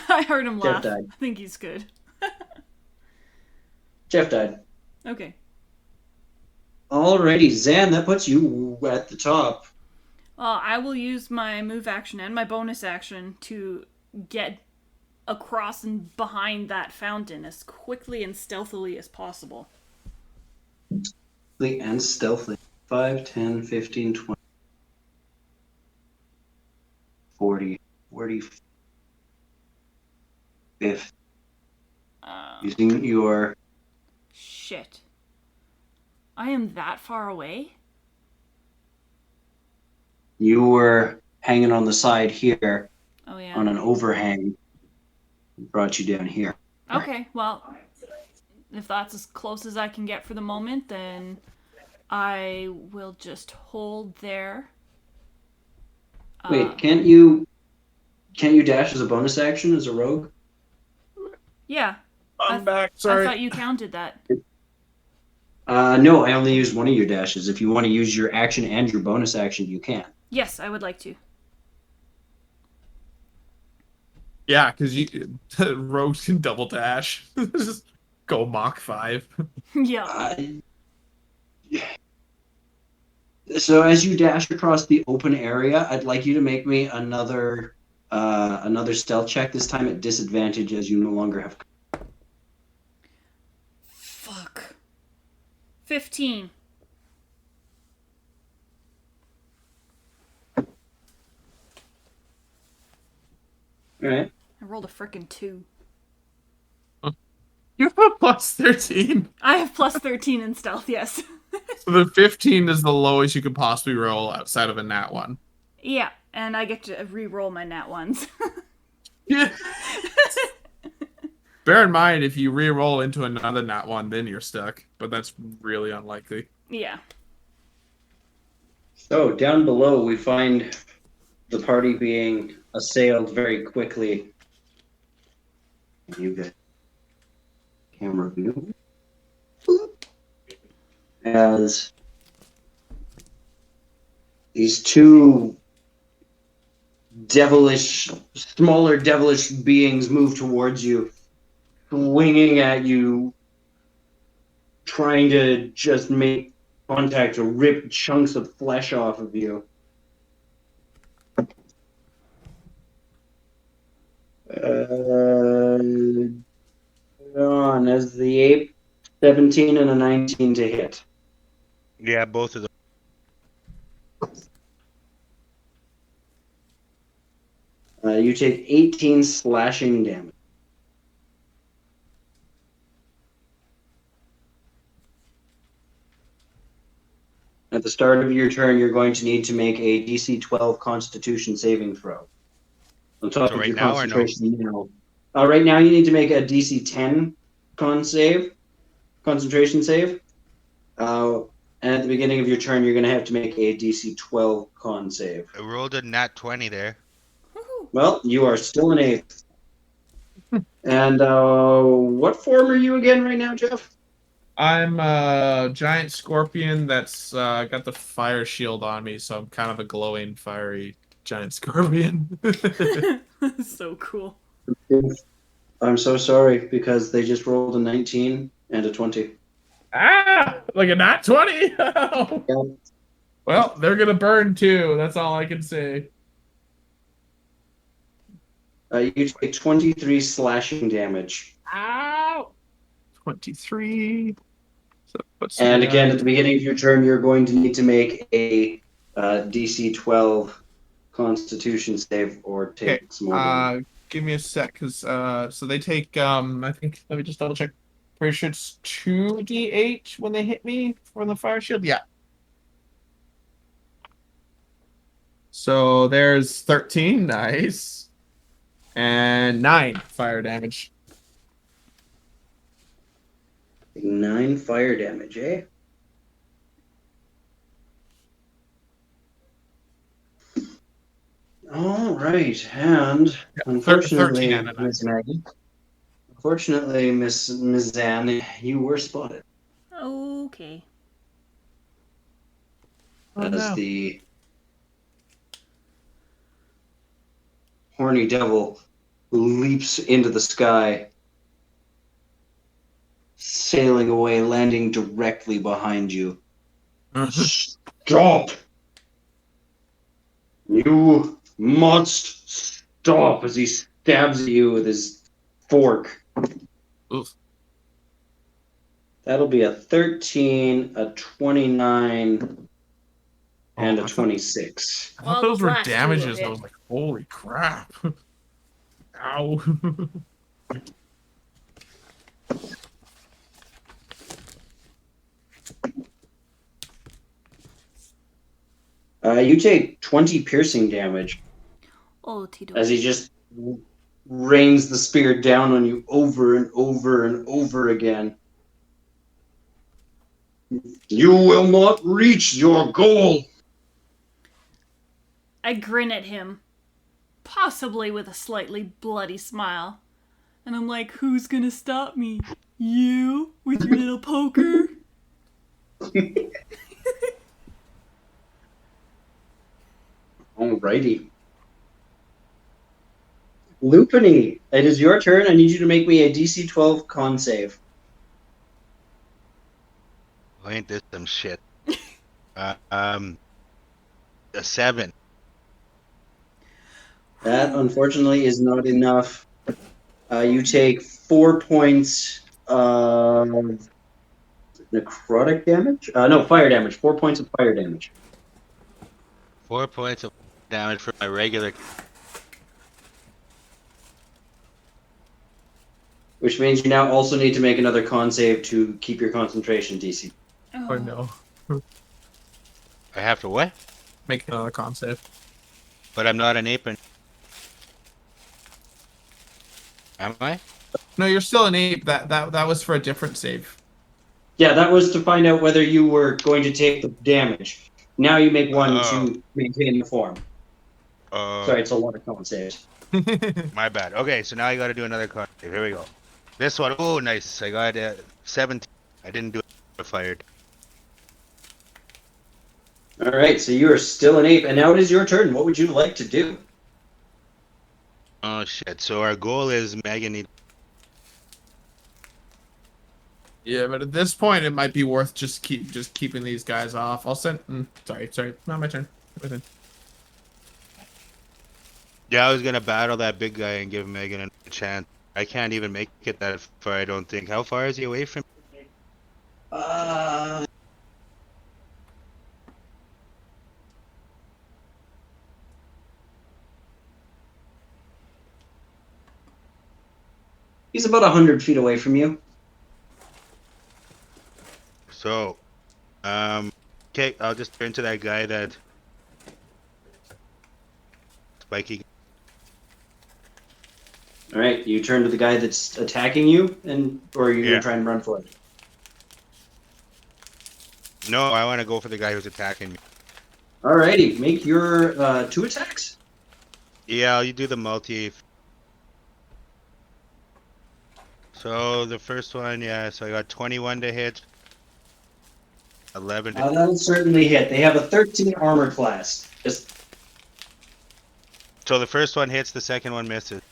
I heard him Jeff laugh. died. I think he's good. Jeff died. Okay. Alrighty, Zan, that puts you at the top. Well, I will use my move action and my bonus action to get across and behind that fountain as quickly and stealthily as possible. And stealthy. 5, 10, 15, 20, 40, 40, 50. Using your... Shit. I am that far away? You were hanging on the side here Oh, yeah. on an overhang. Brought you down here. Okay, well, if that's as close as I can get for the moment, then I will just hold there. Wait, can't you dash as a bonus action as a rogue? Yeah. I'm back. I Sorry. thought you counted that. No, I only used one of your dashes. If you want to use your action and your bonus action, you can. Yes, I would like to. Yeah, because rogues can double dash. Just go Mach 5. Yeah. So as you dash across the open area, I'd like you to make me another stealth check. This time at disadvantage, as you no longer have. Fuck. 15. All right. I rolled a frickin' 2. You have a plus 13. I have plus 13 in stealth, yes. So the 15 is the lowest you could possibly roll outside of a nat 1. Yeah, and I get to re-roll my nat ones. Yeah. Bear in mind, if you re-roll into another nat 1, then you're stuck. But that's really unlikely. Yeah. So down below, we find the party being assailed very quickly. You get camera view. As these two smaller devilish beings move towards you, swinging at you, trying to just make contact or rip chunks of flesh off of you. On as the ape, 17 and a 19 to hit. Yeah, both of them. You take 18 slashing damage. At the start of your turn, you're going to need to make a DC 12 Constitution saving throw. On top So of right your now or no? concentration now. Right now, you need to make a DC 10 concentration save. And at the beginning of your turn, you're going to have to make a DC 12 con save. I rolled a nat 20 there. Well, you are still an eighth. And what form are you again right now, Geoff? I'm a giant scorpion that's got the fire shield on me, so I'm kind of a glowing, fiery giant scorpion. So cool. I'm so sorry, because they just rolled a 19 and a 20. Ah! Like a nat 20? Yeah. Well, they're going to burn too. That's all I can say. You take 23 slashing damage. Ow! 23. So And again, at the beginning of your turn, you're going to need to make a DC 12 Constitution save or take some more damage. give me a sec, because so they take I think, let me just double check. Pretty sure it's 2d8 when they hit me from the fire shield. Yeah. So there's 13, nice, and 9 fire damage. 9 fire damage, eh? All right, and unfortunately, 13 and a 9. Miss Maggie, unfortunately, Miss Zan, you were spotted Okay. Oh, as no. the horny devil leaps into the sky, sailing away, landing directly behind you. Stop! You must stop, as he stabs at you with his fork. Oof. That'll be a 13, a 29, and Oh, a I thought- 26. I Well, thought those those were last two will damages. I hit. was like, holy crap. Ow. You take 20 piercing damage Oh, Tito. as he just rains the spear down on you over and over and over again. You will not reach your goal. I grin at him, possibly with a slightly bloody smile. And I'm like, who's gonna stop me? You? With your little poker? Alrighty. Lupini, it is your turn. I need you to make me a DC 12 con save. Oh, ain't this some shit? A 7. That, unfortunately, is not enough. You take 4 points of necrotic damage? No, fire damage. 4 points of fire damage. 4 points of damage for my regular. Which means you now also need to make another con save to keep your concentration DC. Oh no. I have to what? Make another con save. But I'm not an apron. Am I? No, you're still an ape. That was for a different save. Yeah, that was to find out whether you were going to take the damage. Now you make one Oh. to maintain the form. Sorry, it's a lot of con saves. My bad. Okay, so now I got to do another card. Here we go. This one. Oh, nice. I got 17. I didn't do it. Fired. All right, so you are still an ape, and now it is your turn. What would you like to do? Oh shit. So our goal is Megan need. Yeah, but at this point, it might be worth just keeping these guys off. I'll send. Sorry, not my turn. My turn. Yeah, I was gonna battle that big guy and give Megan a chance. I can't even make it that far. I don't think. How far is he away from? He's about 100 feet away from you. So, okay, I'll just turn to that guy that spiky. All right, you turn to the guy that's attacking you, or are you Yeah. gonna try and run for it? No, I want to go for the guy who's attacking me. All righty, make your 2 attacks. Yeah, you do the multi. So the first one, yeah. So I got 21 to hit. 11 to That'll certainly hit. They have a 13 armor class. Just So the first one hits, the second one misses.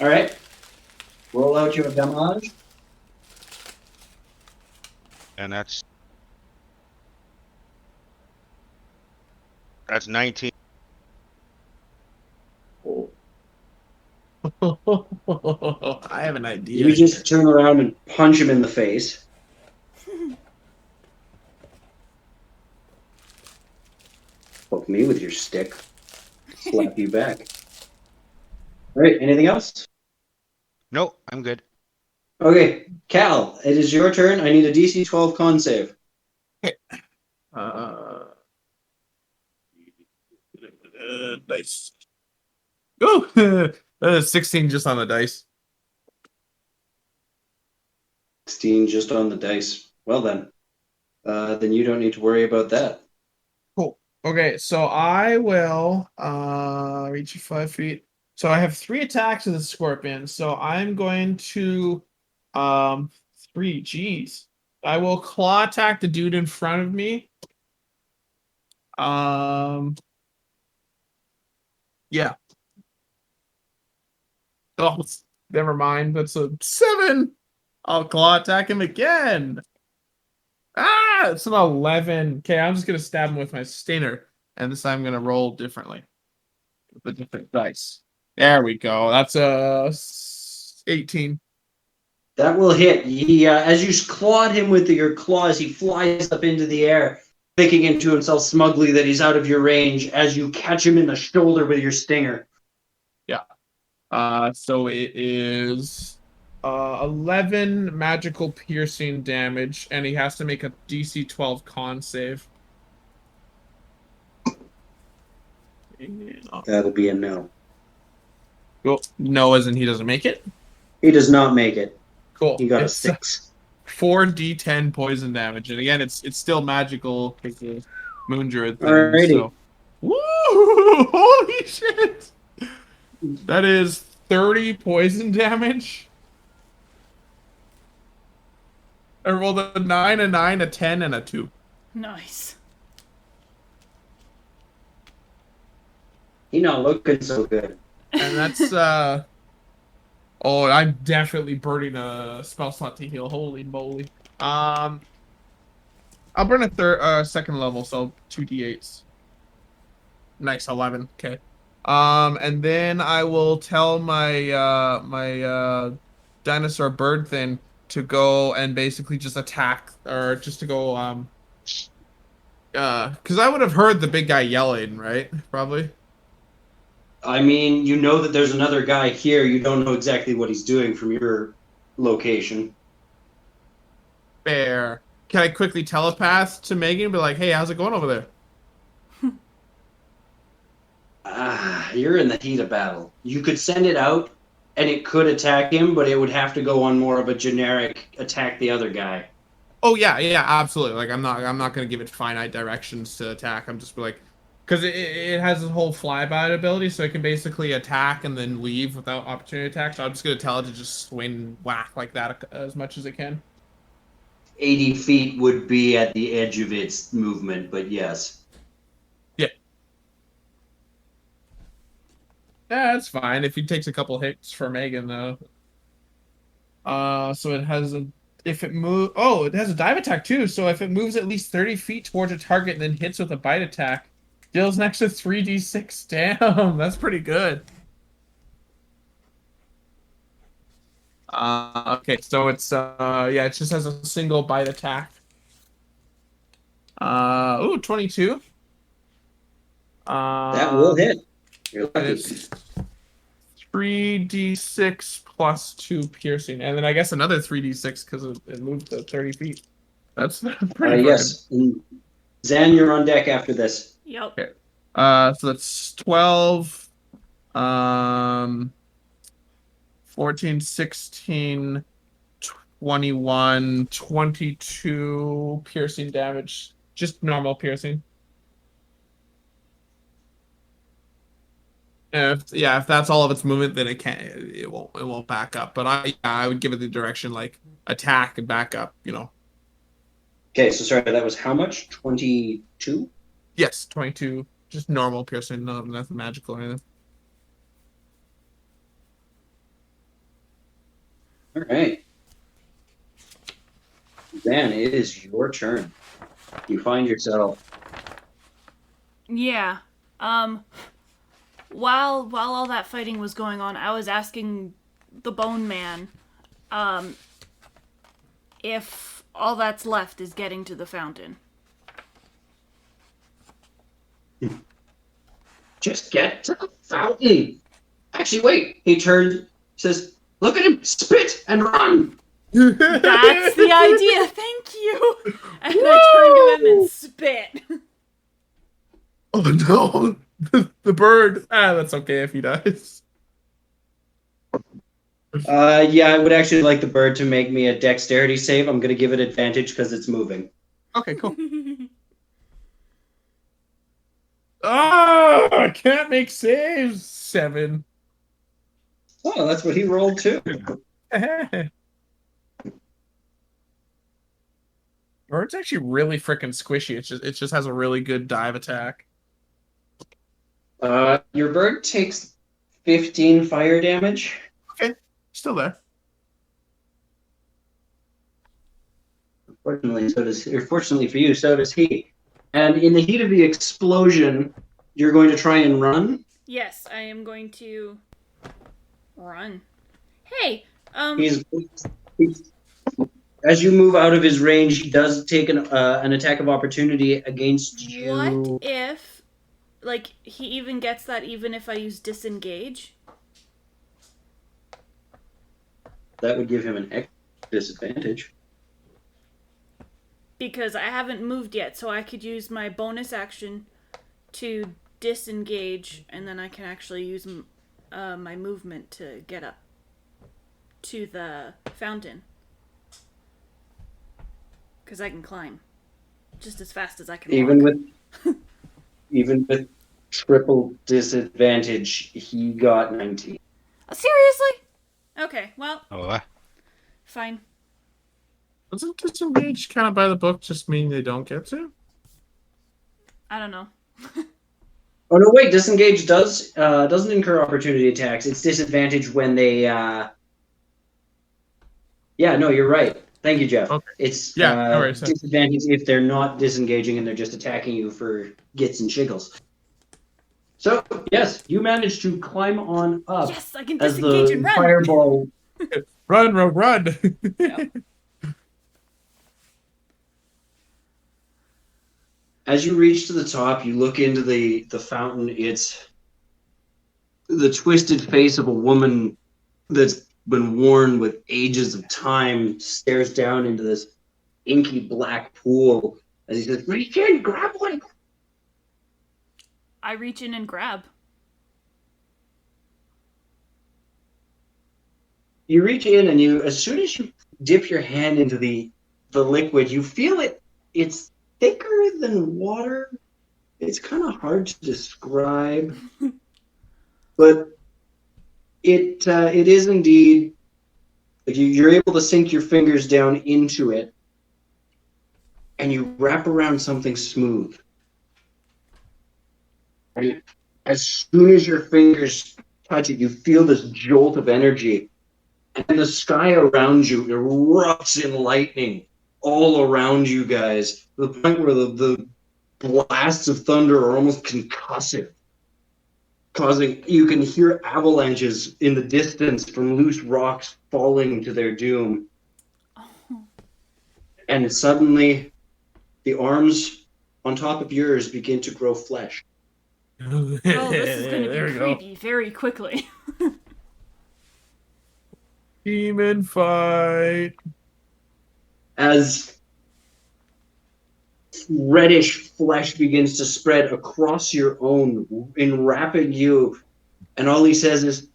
all right. Roll out your damage. And that's 19. I have an idea. You just turn around and punch him in the face. Poke me with your stick. Slap you back. All right, anything else? No, I'm good. Okay, Cal, it is your turn. I need a DC 12 con save. Dice. Ooh, 16 just on the dice. 16 just on the dice. Well then you don't need to worry about that. Cool. Okay, so I will reach 5 feet. So I have 3 attacks of the scorpion. So I'm going to 3. Jeez. I will claw attack the dude in front of me. Yeah. Oh, never mind. That's a 7. I'll claw attack him again. Ah, it's an 11. Okay, I'm just gonna stab him with my stinger, and this time I'm gonna roll differently with the different dice. There we go. That's a 18. That will hit. He, as you clawed him with your claws, he flies up into the air, thinking into himself smugly that he's out of your range as you catch him in the shoulder with your stinger. So it is 11 magical piercing damage, and he has to make a DC 12 con save. That'll be a no. Cool. No, as in he doesn't make it? He does not make it. Cool. He got a It's 6. 4d10 poison damage, and again, it's still magical because the moon druid thing. Alrighty. So, woo! Holy shit! That is 30 poison damage. I rolled a 9, a 9, a 10, and a 2. Nice. He not looking so good. And that's oh, I'm definitely burning a spell slot to heal. Holy moly. I'll burn a second level, so 2d8s. Nice, 11. Okay. And then I will tell my dinosaur bird thing to go and basically just attack, or just to go because I would have heard the big guy yelling, right? Probably. I mean, you know that there's another guy here. You don't know exactly what he's doing from your location. Fair. Can I quickly telepath to Megan and be like, hey, how's it going over there? You're in the heat of battle. You could send it out, and it could attack him, but it would have to go on more of a generic attack the other guy. Oh yeah, absolutely. Like I'm not gonna give it finite directions to attack. I'm just be like, because it has this whole flyby ability, so it can basically attack and then leave without opportunity attack. So I'm just gonna tell it to just swing and whack like that as much as it can. 80 feet would be at the edge of its movement, but yes. Yeah, that's fine. If he takes a couple hits for Megan, though. So it has a... If it move... Oh, it has a dive attack, too. So if it moves at least 30 feet towards a target and then hits with a bite attack, deals an extra 3d6. Damn, that's pretty good. Okay, so it's... yeah, it just has a single bite attack. Ooh, 22. That will hit. You're lucky. It's 3d6 plus 2 piercing, and then I guess another 3d6 because it moved to 30 feet. That's pretty yes. Zan, you're on deck after this. Yep. Okay. So that's 12, 14, 16, 21, 22 piercing damage. Just normal piercing. If that's all of its movement, then it won't back up. But I would give it the direction like attack and back up, you know. Okay, so sorry, that was how much? 22? Yes, 22. Just normal piercing, nothing magical or anything. All right. Dan, it is your turn. You find yourself. Yeah. While all that fighting was going on, I was asking the Bone Man, if all that's left is getting to the fountain. Just get to the fountain. Actually, wait. He turned, says, look at him, spit and run. That's the idea, thank you! And I turned to him and spit. Oh no! The bird! That's okay if he dies. Yeah, I would actually like the bird to make me a dexterity save. I'm going to give it advantage because it's moving. Okay, cool. I can't make saves! 7. Oh, that's what he rolled too. Bird's actually really freaking squishy. It just has a really good dive attack. Your bird takes 15 fire damage. Okay, still there. Fortunately for you, so does he. And in the heat of the explosion, you're going to try and run? Yes, I am going to run. Hey, He's As you move out of his range, he does take an attack of opportunity against you. What if, like, he even gets that even if I use disengage? That would give him an extra disadvantage. Because I haven't moved yet, so I could use my bonus action to disengage, and then I can actually use my movement to get up to the fountain. Because I can climb just as fast as I can walk. Even with triple disadvantage, he got 19. Seriously? Okay, well, Oh, fine. Doesn't disengage kind of by the book just mean they don't get to? I don't know. Oh no! Wait, disengage doesn't incur opportunity attacks. It's disadvantage when they. Yeah, no, you're right. Thank you, Geoff. Okay. It's Yeah, no worries. disadvantage if they're not disengaging and they're just attacking you for gits and shiggles. So yes, you managed to climb on up. Yes, I can as disengage the and run. fireball. Run, rogue, run! Yep. As you reach to the top, you look into the fountain. It's the twisted face of a woman that's been worn with ages of time stares down into this inky black pool as he says, "Reach in, grab one." I reach in and grab. You reach in and as soon as you dip your hand into the liquid, you feel it's thicker than water. It's kind of hard to describe, but it is indeed. You're able to sink your fingers down into it, and you wrap around something smooth. And as soon as your fingers touch it, you feel this jolt of energy, and the sky around you erupts in lightning all around you guys, to the point where the blasts of thunder are almost concussive, causing you can hear avalanches in the distance from loose rocks falling to their doom. And suddenly, the arms on top of yours begin to grow flesh. Oh, this is going to There be we go. creepy very quickly. Demon fight. As reddish flesh begins to spread across your own, enwrapping you, and all he says is,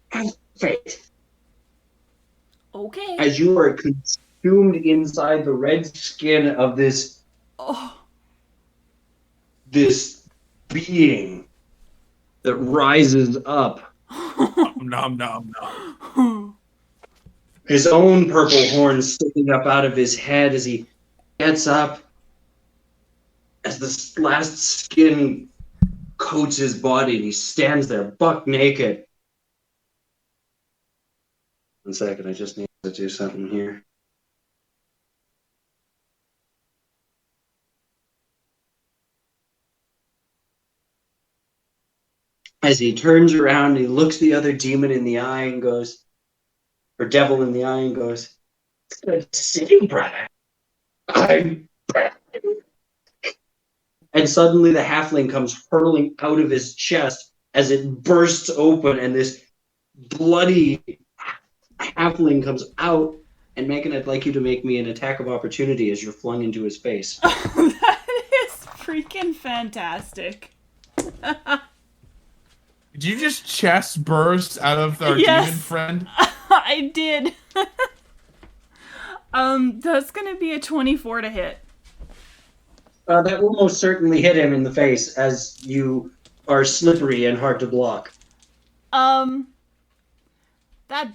"Have faith." Okay. As you are consumed inside the red skin of this being that rises up. Nom nom nom. His own purple horns sticking up out of his head as he gets up, as the last skin coats his body, and he stands there buck naked. 1 second, I just need to do something here. As he turns around, he looks the other demon in the eye and goes, or devil in the eye, and goes, "Good to see you, brother. I'm back." And suddenly the halfling comes hurling out of his chest as it bursts open, and this bloody halfling comes out. And Megan, I'd like you to make me an attack of opportunity as you're flung into his face. That is freaking fantastic. Did you just chest burst out of our Yes. demon friend? I did. That's going to be a 24 to hit. That will most certainly hit him in the face, as you are slippery and hard to block. That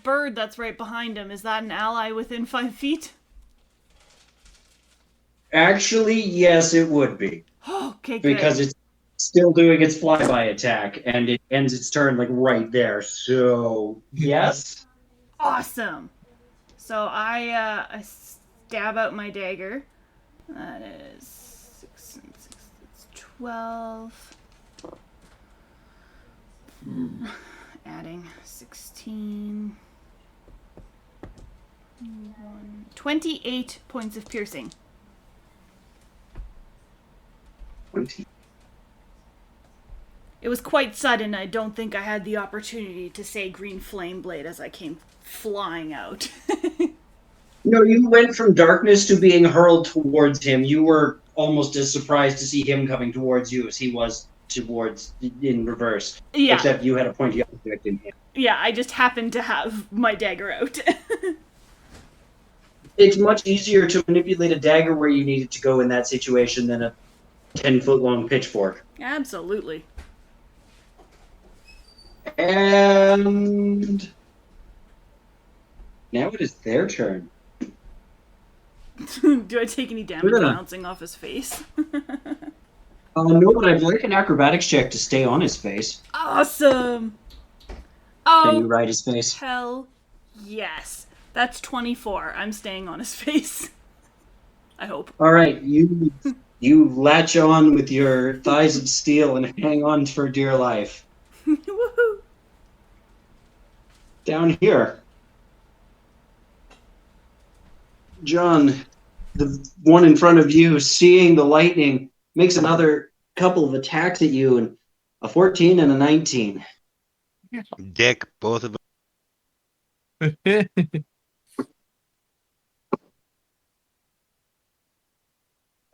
bird that's right behind him, is that an ally within 5 feet? Actually, yes, it would be. Okay, good. Because it's still doing its flyby attack, and it ends its turn like right there. So, yes. Awesome. So I stab out my dagger. That is 6 and 6. That's 12. Adding 16. 1. 28 points of piercing. 20. It was quite sudden. I don't think I had the opportunity to say green flame blade as I came flying out. No, you went from darkness to being hurled towards him. You were almost as surprised to see him coming towards you as he was towards in reverse. Yeah. Except you had a pointy object in him. Yeah, I just happened to have my dagger out. It's much easier to manipulate a dagger where you need it to go in that situation than a 10-foot-long pitchfork. Absolutely. And now it is their turn. Do I take any damage We're gonna- bouncing off his face? No, but I'd like an acrobatics check to stay on his face. Awesome! Can you Oh, ride his face? hell yes. That's 24. I'm staying on his face. I hope. All right, you latch on with your thighs of steel and hang on for dear life. Woohoo! Down here, John, the one in front of you, seeing the lightning, makes another couple of attacks at you, and a 14 and a 19. Dick, both of them.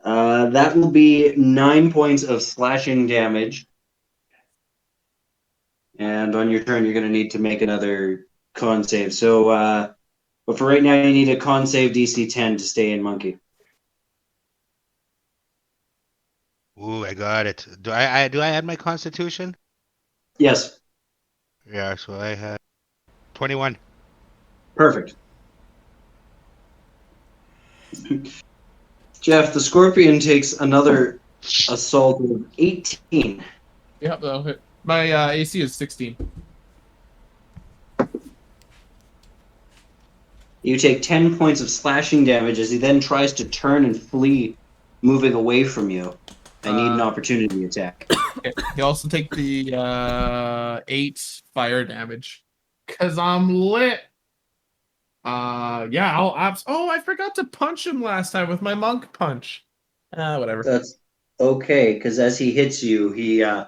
That will be 9 points of slashing damage. And on your turn, you're going to need to make another con save. So, but for right now, you need a con save DC 10 to stay in monkey. Ooh, I got it. Do I add my constitution? Yes, Yeah, so I had 21. perfect. Geoff, the scorpion takes another assault of 18. Yep, that'll hit. My AC is 16. You take 10 points of slashing damage as he then tries to turn and flee, moving away from you. I need an opportunity attack. Okay. You also take the 8 fire damage. Cause I'm lit. Yeah, I'll oh, I forgot to punch him last time with my monk punch. Whatever. That's okay, because as he hits you, he has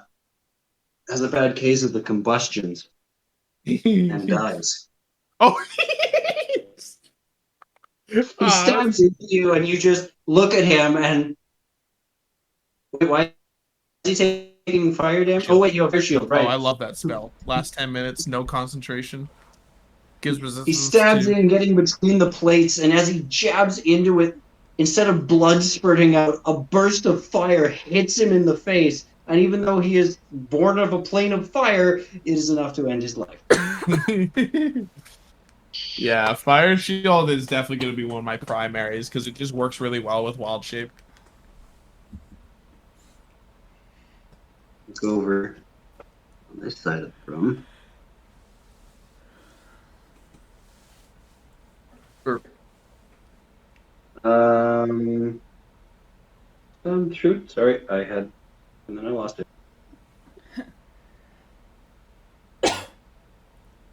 a bad case of the combustions and dies. Oh. He stabs into you, and you just look at him and wait, why is he taking fire damage? Oh wait, you have your shield, right? Oh, I love that spell. Last 10 minutes, no concentration. Gives resistance. He stabs in, getting between the plates, and as he jabs into it, instead of blood spurting out, a burst of fire hits him in the face. And even though he is born of a plane of fire, it is enough to end his life. Yeah, Fire Shield is definitely going to be one of my primaries because it just works really well with Wild Shape. Let's go over on this side of the room. Perfect. Shoot, sorry, I had, and then I lost it.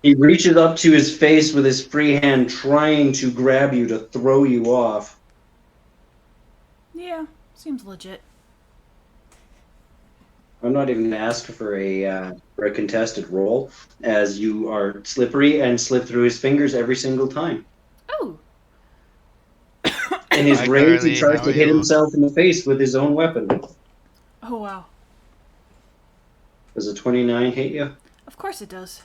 He reaches up to his face with his free hand, trying to grab you to throw you off. Yeah, seems legit. I'm not even going to ask for a contested roll, as you are slippery and slip through his fingers every single time. Oh, In his Hi, rage, Carly, he tries how to are hit you? himself in the face with his own weapon. oh wow. Does a 29 hit you? Of course it does.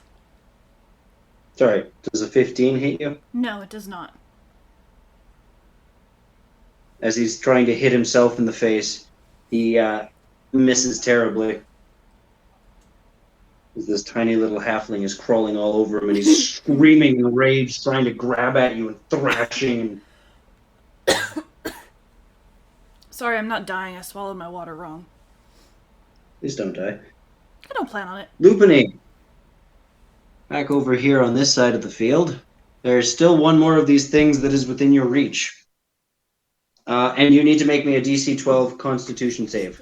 Sorry, does a 15 hit you? No, it does not. As he's trying to hit himself in the face, he misses terribly. As this tiny little halfling is crawling all over him, and he's screaming in rage, trying to grab at you and thrashing. Sorry, I'm not dying. I swallowed my water wrong. Please don't die. I don't plan on it. Lupini, back over here on this side of the field. There's still one more of these things that is within your reach. And you need to make me a DC 12 Constitution save.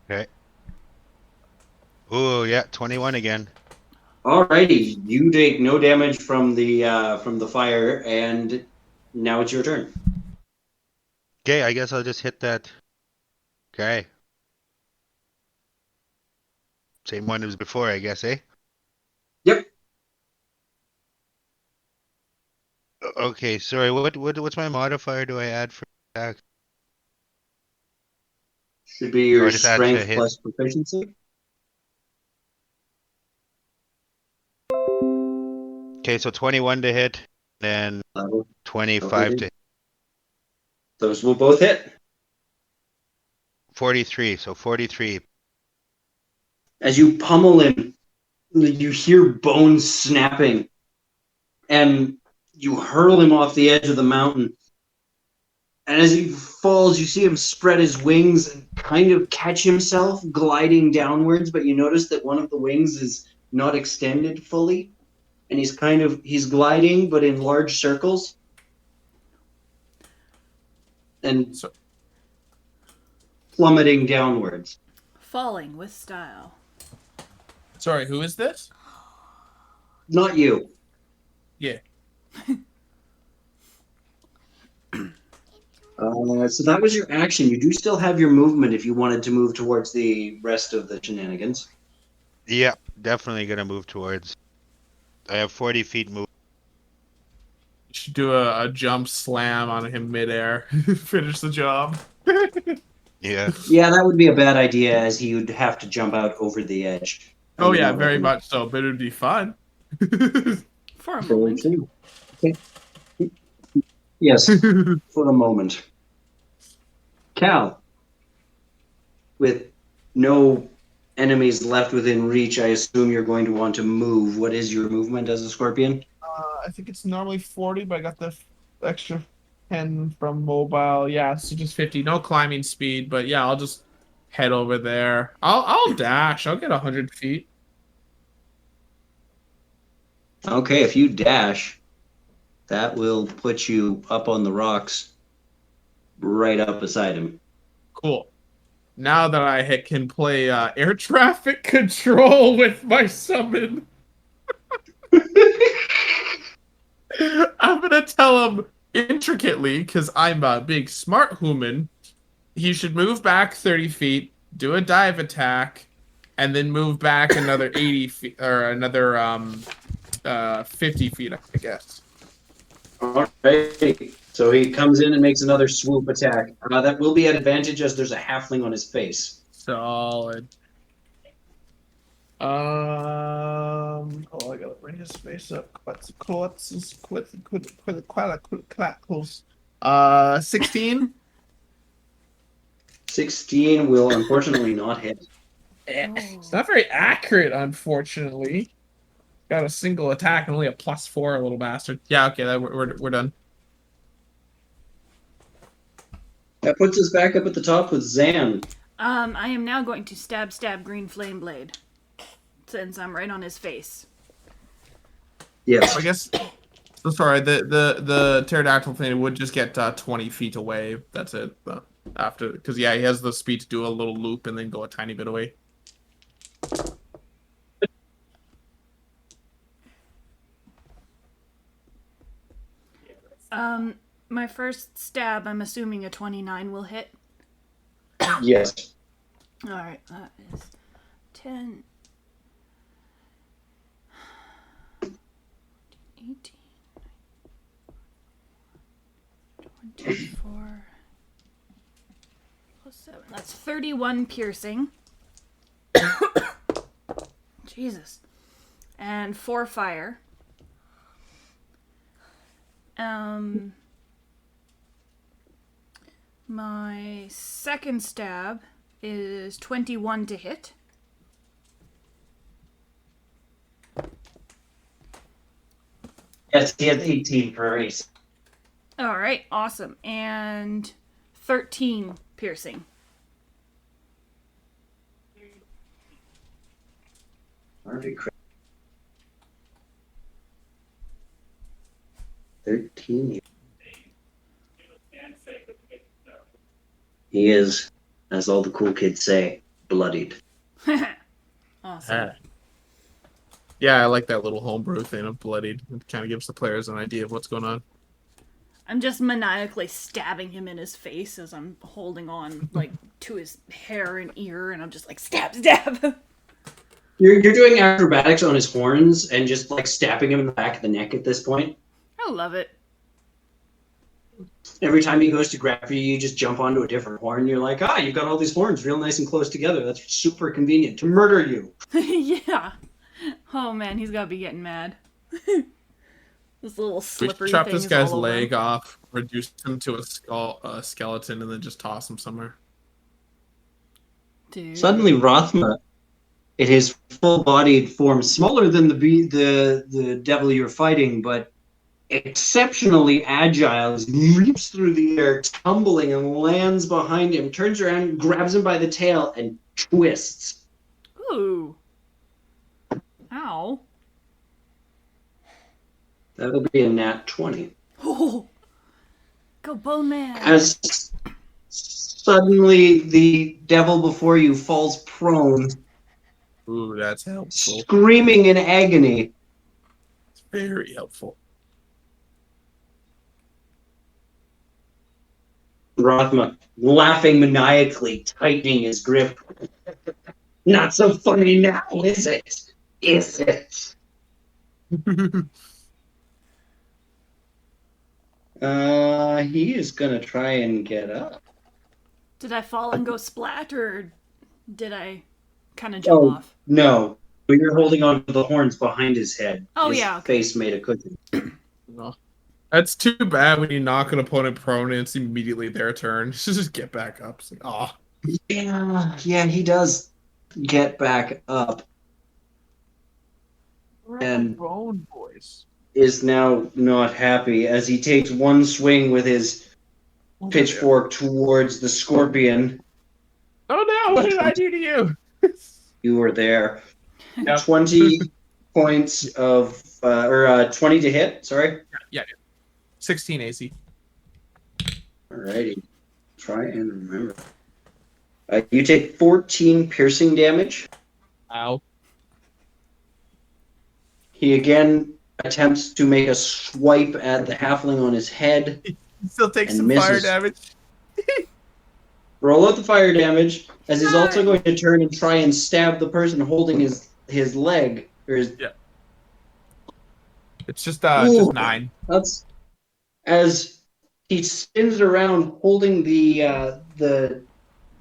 Okay. Ooh, yeah, 21 again. Alrighty, you take no damage from the fire, and Now it's your turn. Okay, I guess I'll just hit that guy. Same one as before, I guess, eh? Yep. Okay, sorry. What's my modifier do I add for attack? Should be Or your just add to strength hit? plus proficiency. Okay, so 21 to hit, then That'll 25 hit. to Those will both hit. 43. So 43. As you pummel him, you hear bones snapping, and you hurl him off the edge of the mountain. And as he falls, you see him spread his wings and kind of catch himself gliding downwards, but you notice that one of the wings is not extended fully, and he's gliding but in large circles. And plummeting downwards. Falling with style. Sorry, who is this? Not you. Yeah. So that was your action. You do still have your movement if you wanted to move towards the rest of the shenanigans. Yep, definitely gonna move towards. I have 40 feet move. You should do a jump slam on him midair. Finish the job. Yeah. Yeah, that would be a bad idea, as he would have to jump out over the edge. I Oh would yeah, not very recommend. much so, but it would be fun. For a Very moment. true. Okay. Yes, for a moment. Cal, with no enemies left within reach, I assume you're going to want to move. What is your movement as a scorpion? I think it's normally 40, but I got the extra 10 from mobile. Yeah, so just 50. No climbing speed, but yeah, I'll just head over there. I'll dash. I'll get 100 feet. Okay, if you dash, that will put you up on the rocks right up beside him. Cool. Now that I can play air traffic control with my summon, I'm gonna tell him intricately, because I'm a big smart human. He should move back 30 feet, do a dive attack, and then move back another 80 feet, or another 50 feet, I guess. All right. So he comes in and makes another swoop attack. That will be at advantage as there's a halfling on his face. Solid. Oh, I gotta bring his face up. Close. 16. 16 will unfortunately not hit. It's not very accurate, unfortunately. Got a single attack and only a +4, little bastard. Yeah, okay, we're done. That puts us back up at the top with Zan. I am now going to stab green flame blade, since I'm right on his face. Yes. I guess. So sorry, the pterodactyl thing would just get 20 feet away. That's it. After, because yeah, he has the speed to do a little loop and then go a tiny bit away. My first stab, I'm assuming a 29 will hit. Yes. Alright, that is 10, 18, 24, plus 7. That's 31 piercing. Jesus. And 4 fire. My second stab is 21 to hit. Yes, he has 18 for a race. Alright, awesome. And 13 piercing. Alright, 13. He is, as all the cool kids say, bloodied. Awesome. Yeah, I like that little homebrew thing of bloodied. It kind of gives the players an idea of what's going on. I'm just maniacally stabbing him in his face as I'm holding on, like, to his hair and ear, and I'm just like, stab, stab! You're doing acrobatics on his horns and just, like, stabbing him in the back of the neck at this point. I love it. Every time he goes to grab you, you just jump onto a different horn. You're like, you've got all these horns real nice and close together. That's super convenient to murder you. Yeah. Oh man, he's gotta be getting mad. This little We slippery chop thing this is guy's all over leg him. off, reduce him to a skeleton, and then just toss him somewhere. Dude. Suddenly, Rothma, in his full-bodied form, smaller than the devil you're fighting, but exceptionally agile, leaps through the air, tumbling, and lands behind him, turns around, grabs him by the tail, and twists. Ooh. Ow. That'll be a nat 20. Oh. Go Bone Man. As suddenly the devil before you falls prone, Ooh, that's helpful. screaming in agony. It's very helpful. Rothma, laughing maniacally, tightening his grip. Not so funny now, is it? Is it? He is gonna try and get up. Did I fall and go splat, or did I kind of jump off? No. But you're holding on to the horns behind his head. Oh, his yeah, okay. face made a cushion. No. That's too bad when you knock an opponent prone and it's immediately their turn. Just get back up. It's like, oh. Yeah, he does get back up. And Bone boys. is now not happy as he takes one swing with his pitchfork towards the scorpion. Oh no, what did I do to you? You were there. Yep. 20 points of, 20 to hit, sorry. Yeah. 16 AC. Alrighty. Try and remember. You take 14 piercing damage. Ow. He again attempts to make a swipe at the halfling on his head. He still takes And some fire misses. damage. Roll out the fire damage, as he's also Nice. going to turn and try and stab the person holding his leg. Or his, It's just Ooh. 9. That's as he spins around holding the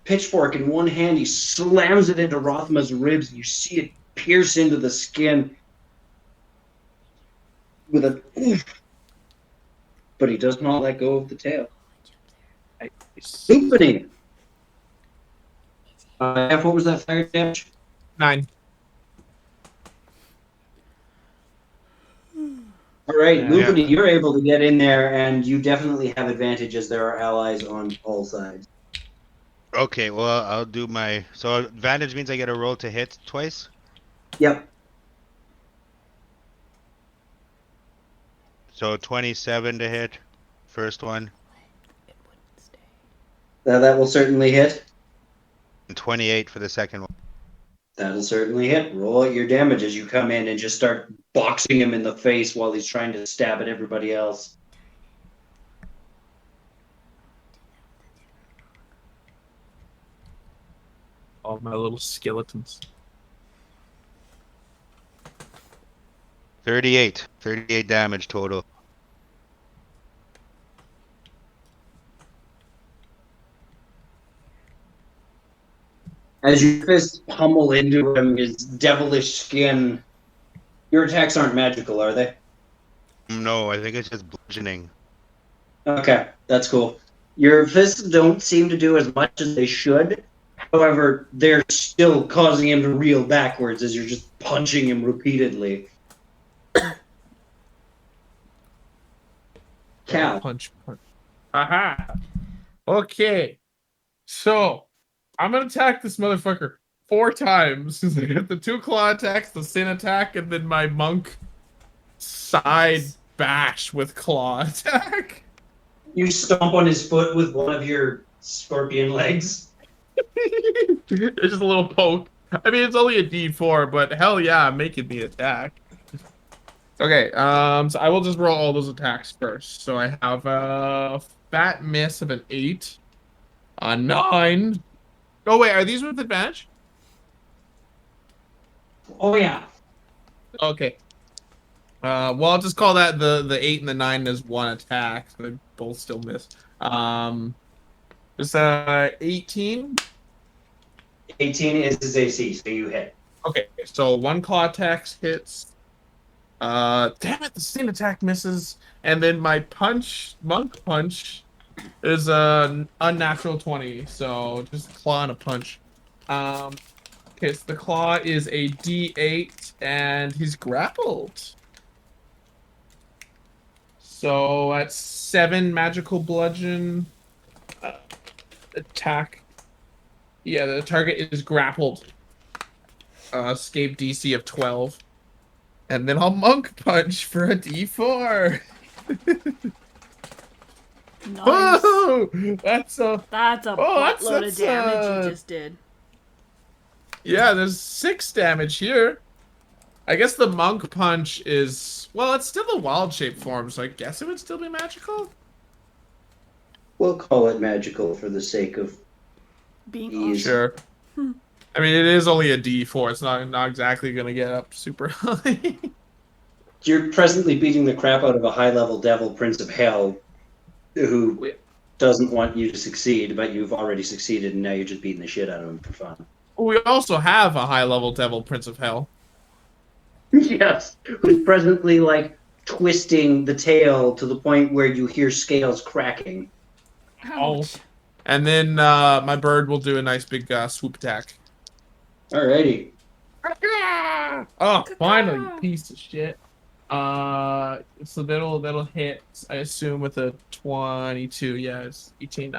pitchfork in one hand. He slams it into Rothma's ribs, and you see it pierce into the skin with a oof. But he does not let go of the tail. Lupini. What was that fire damage? 9. All right, Yeah. Lupini, you're able to get in there, and you definitely have advantage as there are allies on all sides. Okay, well, I'll do my... So advantage means I get a roll to hit twice? Yep. So 27 to hit, first one, That will certainly hit. and 28 for the second one. That'll certainly hit. Roll out your damage as you come in and just start boxing him in the face while he's trying to stab at everybody else. All my little skeletons. 38 damage total. As your fists pummel into him, his devilish skin. Your attacks aren't magical, are they? No, I think it's just bludgeoning. Okay, that's cool. Your fists don't seem to do as much as they should. However, they're still causing him to reel backwards as you're just punching him repeatedly. Cal. Punch. Aha. Okay. So, I'm gonna attack this motherfucker 4 times. I got the 2 claw attacks, the sin attack, and then my monk side bash with claw attack. You stomp on his foot with one of your scorpion legs. It's just a little poke. I mean, it's only a D4, but hell yeah, I'm making the attack. Okay, so I will just roll all those attacks first. So I have a fat miss of an 8, a 9. Oh wait, are these with advantage? Oh yeah. Okay. Well, I'll just call that the 8 and the 9 as one attack. So they both still miss. It's 18. 18 is his AC, so you hit. Okay, so one claw attack hits. Damn it, the sting attack misses, and then my monk punch, is a unnatural 20. So just claw and a punch. Okay, so the claw is a D8, and he's grappled. So that's 7 magical bludgeon attack. Yeah, the target is grappled. Escape DC of 12. And then I'll monk punch for a D4. Nice. Whoa! That's a That's a buttload of damage you just did. Yeah, there's 6 damage here. I guess the monk punch is, well, it's still a wild shape form, so I guess it would still be magical. We'll call it magical for the sake of Being ease. Sure. I mean, it is only a D4. It's not exactly gonna get up super high. You're presently beating the crap out of a high-level devil, Prince of Hell, who doesn't want you to succeed, but you've already succeeded, and now you're just beating the shit out of him for fun. We also have a high-level devil, Prince of Hell. Yes, who's presently, like, twisting the tail to the point where you hear scales cracking. Ouch. And then my bird will do a nice big swoop attack. Alrighty. Oh, finally, you piece of shit. So that'll hit, I assume, with a 22. Yeah, it's 18.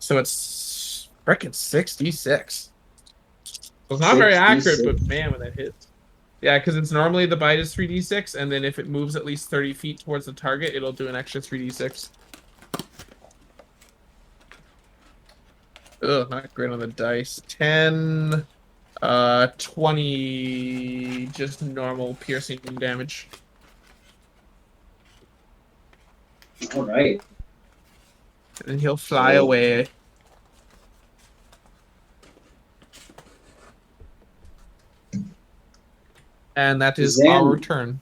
So it's frickin' 66. So it's not very accurate, but man, when that hits. Yeah, because it's normally the bite is 3d6, and then if it moves at least 30 feet towards the target, it'll do an extra 3d6. Ugh, not great on the dice. 10, 20, just normal piercing damage. Alright. And then he'll fly away. And that is our turn.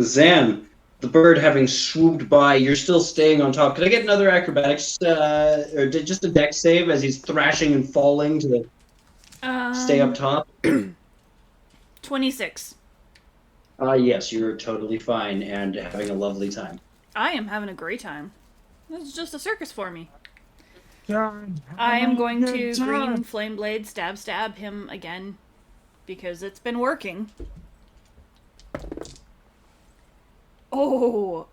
Zan, the bird having swooped by, you're still staying on top. Could I get another acrobatics, or just a dex save as he's thrashing and falling to stay up top? 26. Yes, you're totally fine and having a lovely time. I am having a great time. This is just a circus for me. I am going to green flame blade stab him again because it's been working. Oh,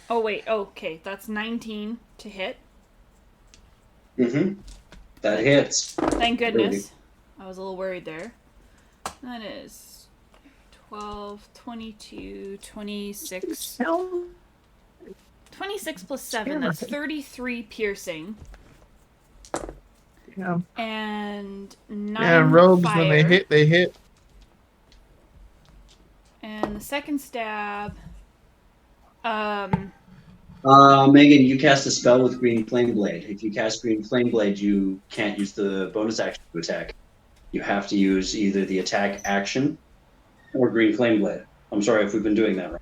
oh wait, okay, that's 19 to hit. Mm-hmm. That hits. Thank goodness. I was a little worried there. That is 12, 22, 26. 26 plus 7, that's 33 piercing. Yeah. And 9 Yeah, rogues, fire. when they hit. And the second stab... Megan, you cast a spell with Green Flame Blade. If you cast Green Flame Blade, you can't use the bonus action to attack. You have to use either the attack action or Green Flame Blade. I'm sorry if we've been doing that wrong.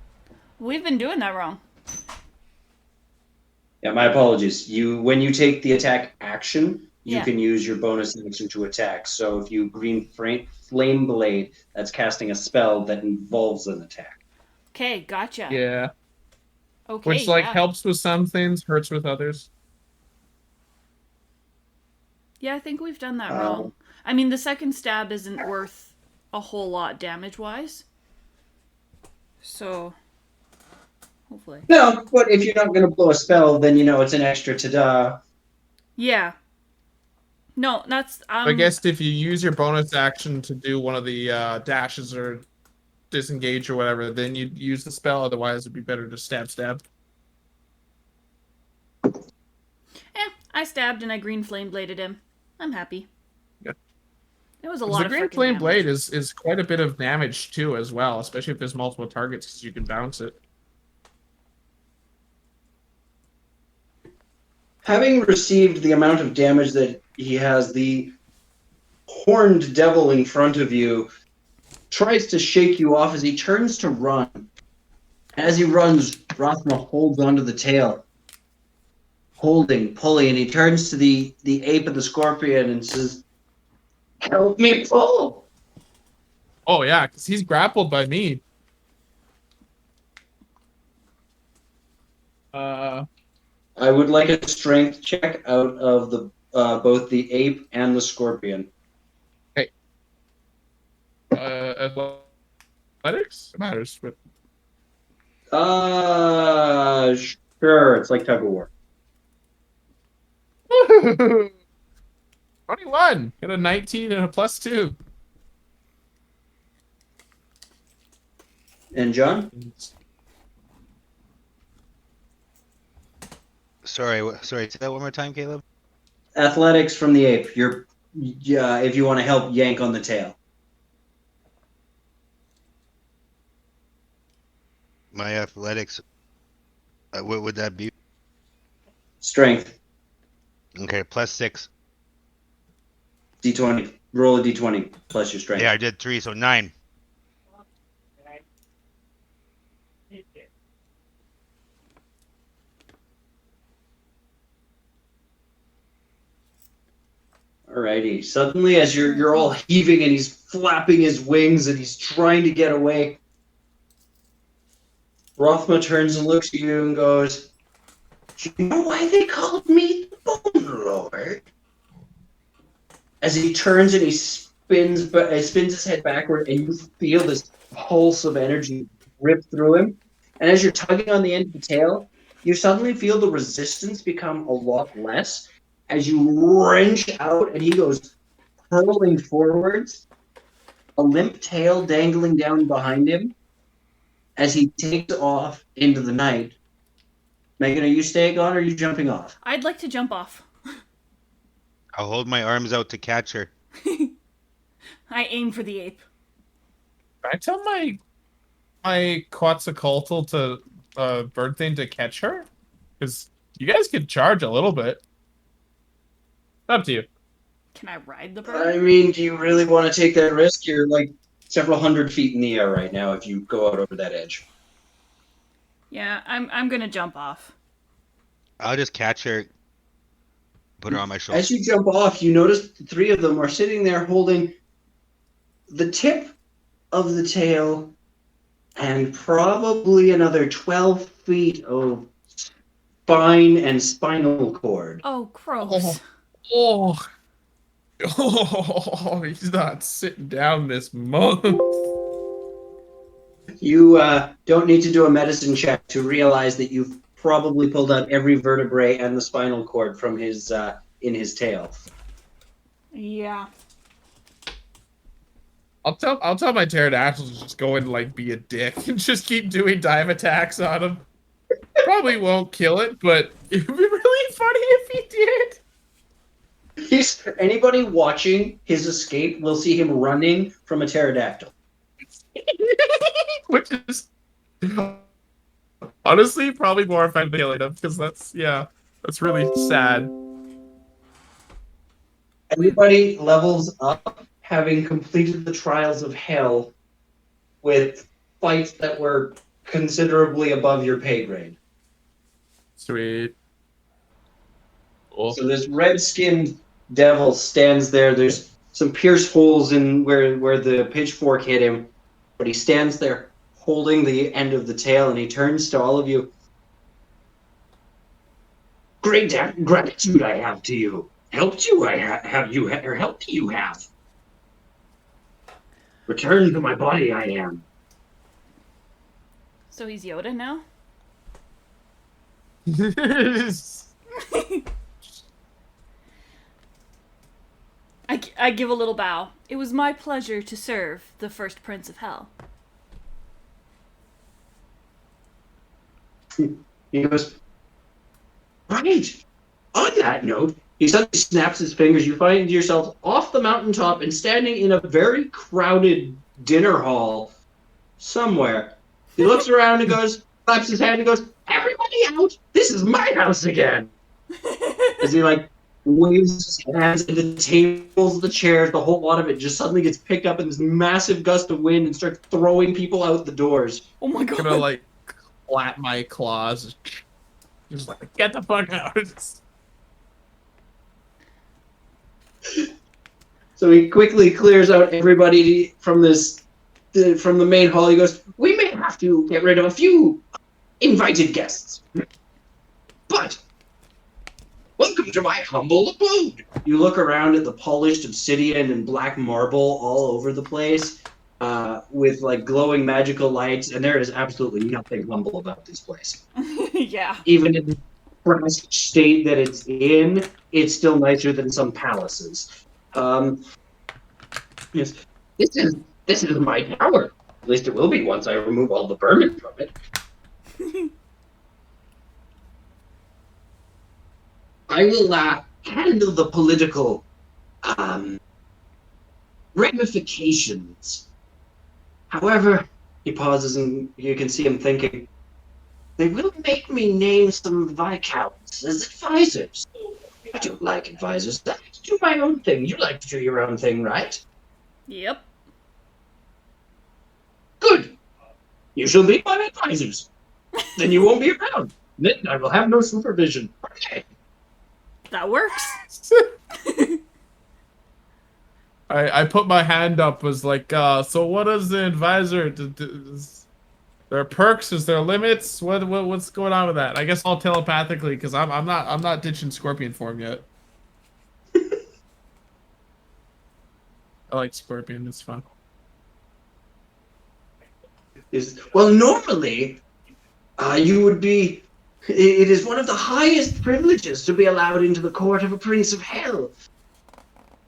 We've been doing that wrong. Yeah, my apologies. When you take the attack action, you Yeah. can use your bonus action to attack. So if you Green Flame Blade, that's casting a spell that involves an attack. Okay, gotcha. Yeah. Okay, Which, like, yeah. helps with some things, hurts with others. Yeah, I think we've done that wrong. I mean, the second stab isn't worth a whole lot damage-wise. So, hopefully. No, but if you're not going to blow a spell, then it's an extra ta-da. Yeah. No, that's... I guess if you use your bonus action to do one of the dashes or disengage or whatever, then you'd use the spell. Otherwise, it'd be better to stab. I stabbed and I green flame bladed him. I'm happy. Yeah. It was a 'Cause lot the of Green freaking Flame damage. Blade is quite a bit of damage too, as well, especially if there's multiple targets, because you can bounce it. Having received the amount of damage that he has, the horned devil in front of you tries to shake you off as he turns to run. As he runs, Rothma holds onto the tail, holding, pulling, and he turns to the ape and the scorpion and says, "Help me pull!" Oh yeah, because he's grappled by me. I would like a strength check out of the both the ape and the scorpion. Hey. Athletics? It matters, but Sure. It's like tug of war. 21. Got a 19 and a +2. And John? Sorry, say that one more time, Caleb. Athletics from the ape. If you want to help yank on the tail. My athletics. What would that be? Strength. Okay, +6. D20. Roll a D20 plus your strength. Yeah, I did 3, so 9. Alrighty. Suddenly, as you're all heaving and he's flapping his wings and he's trying to get away, Rothma turns and looks at you and goes, "Do you know why they called me the Bone Lord?" As he turns and he spins his head backward, and you feel this pulse of energy rip through him. And as you're tugging on the end of the tail, you suddenly feel the resistance become a lot less as you wrench out, and he goes hurling forwards, a limp tail dangling down behind him as he takes off into the night. Megan, are you staying on or are you jumping off? I'd like to jump off. I'll hold my arms out to catch her. I aim for the ape. Can I tell my Quetzalcoatl to bird thing to catch her? Because you guys could charge a little bit. Up to you. Can I ride the I bird? mean, do you really want to take that risk? You're like several hundred feet in the air right now if you go out over that edge. Yeah, I'm gonna jump off. I'll just catch her, put her on my shoulder. As you jump off, you notice the three of them are sitting there holding the tip of the tail and probably another 12 feet of spine and spinal cord. Oh, gross. Oh. Oh, he's not sitting down this month. You don't need to do a medicine check to realize that you've probably pulled out every vertebrae and the spinal cord from his in his tail. Yeah. I'll tell my pterodactyl to just go and like be a dick and just keep doing dive attacks on him. Probably won't kill it, but it'd be really funny if he did. Anybody watching his escape will see him running from a pterodactyl. Which is honestly probably more effective than killing him, because that's really sad. Everybody levels up, having completed the trials of hell with fights that were considerably above your pay grade. Sweet. Cool. So this red-skinned devil stands there. There's some pierced holes in where the pitchfork hit him, but he stands there holding the end of the tail, and he turns to all of you. "Great gratitude I have to you. Helped you I have you, or helped you have. Return to my body I am." So he's Yoda now? I give a little bow. It was my pleasure to serve the first Prince of Hell. He goes, "Right. On that note, He suddenly snaps his fingers. You find yourself off the mountaintop and standing in a very crowded dinner hall somewhere. He looks around and goes, claps his hand and goes, "Everybody out! This is my house again!" As he like waves his hands at the tables, the chairs, the whole lot of it just suddenly gets picked up in this massive gust of wind and starts throwing people out the doors. Oh my I'm god. gonna like flap my claws. Just like, get the fuck out. So he quickly clears out everybody from the main hall. He goes, "We may have to get rid of a few invited guests, but welcome to my humble abode." You look around at the polished obsidian and black marble all over the place, with like glowing magical lights, and there is absolutely nothing humble about this place. Yeah. Even in the trashed state that it's in, it's still nicer than some palaces. Yes, this is my tower. At least it will be once I remove all the vermin from it. I will handle the political ramifications. However, he pauses and you can see him thinking, they will make me name some viscounts as advisors. I don't like advisors. I like to do my own thing. You like to do your own thing, right? Yep. Good. You shall be my advisors. Then you won't be around. Then I will have no supervision. Okay. That works. I put my hand up, was like, so what is the advisor? Is there perks? Is there limits? What's going on with that? I guess all telepathically, because I'm not ditching scorpion form yet. I like scorpion, it's fun. Well, normally, you would be. It is one of the highest privileges to be allowed into the court of a prince of hell.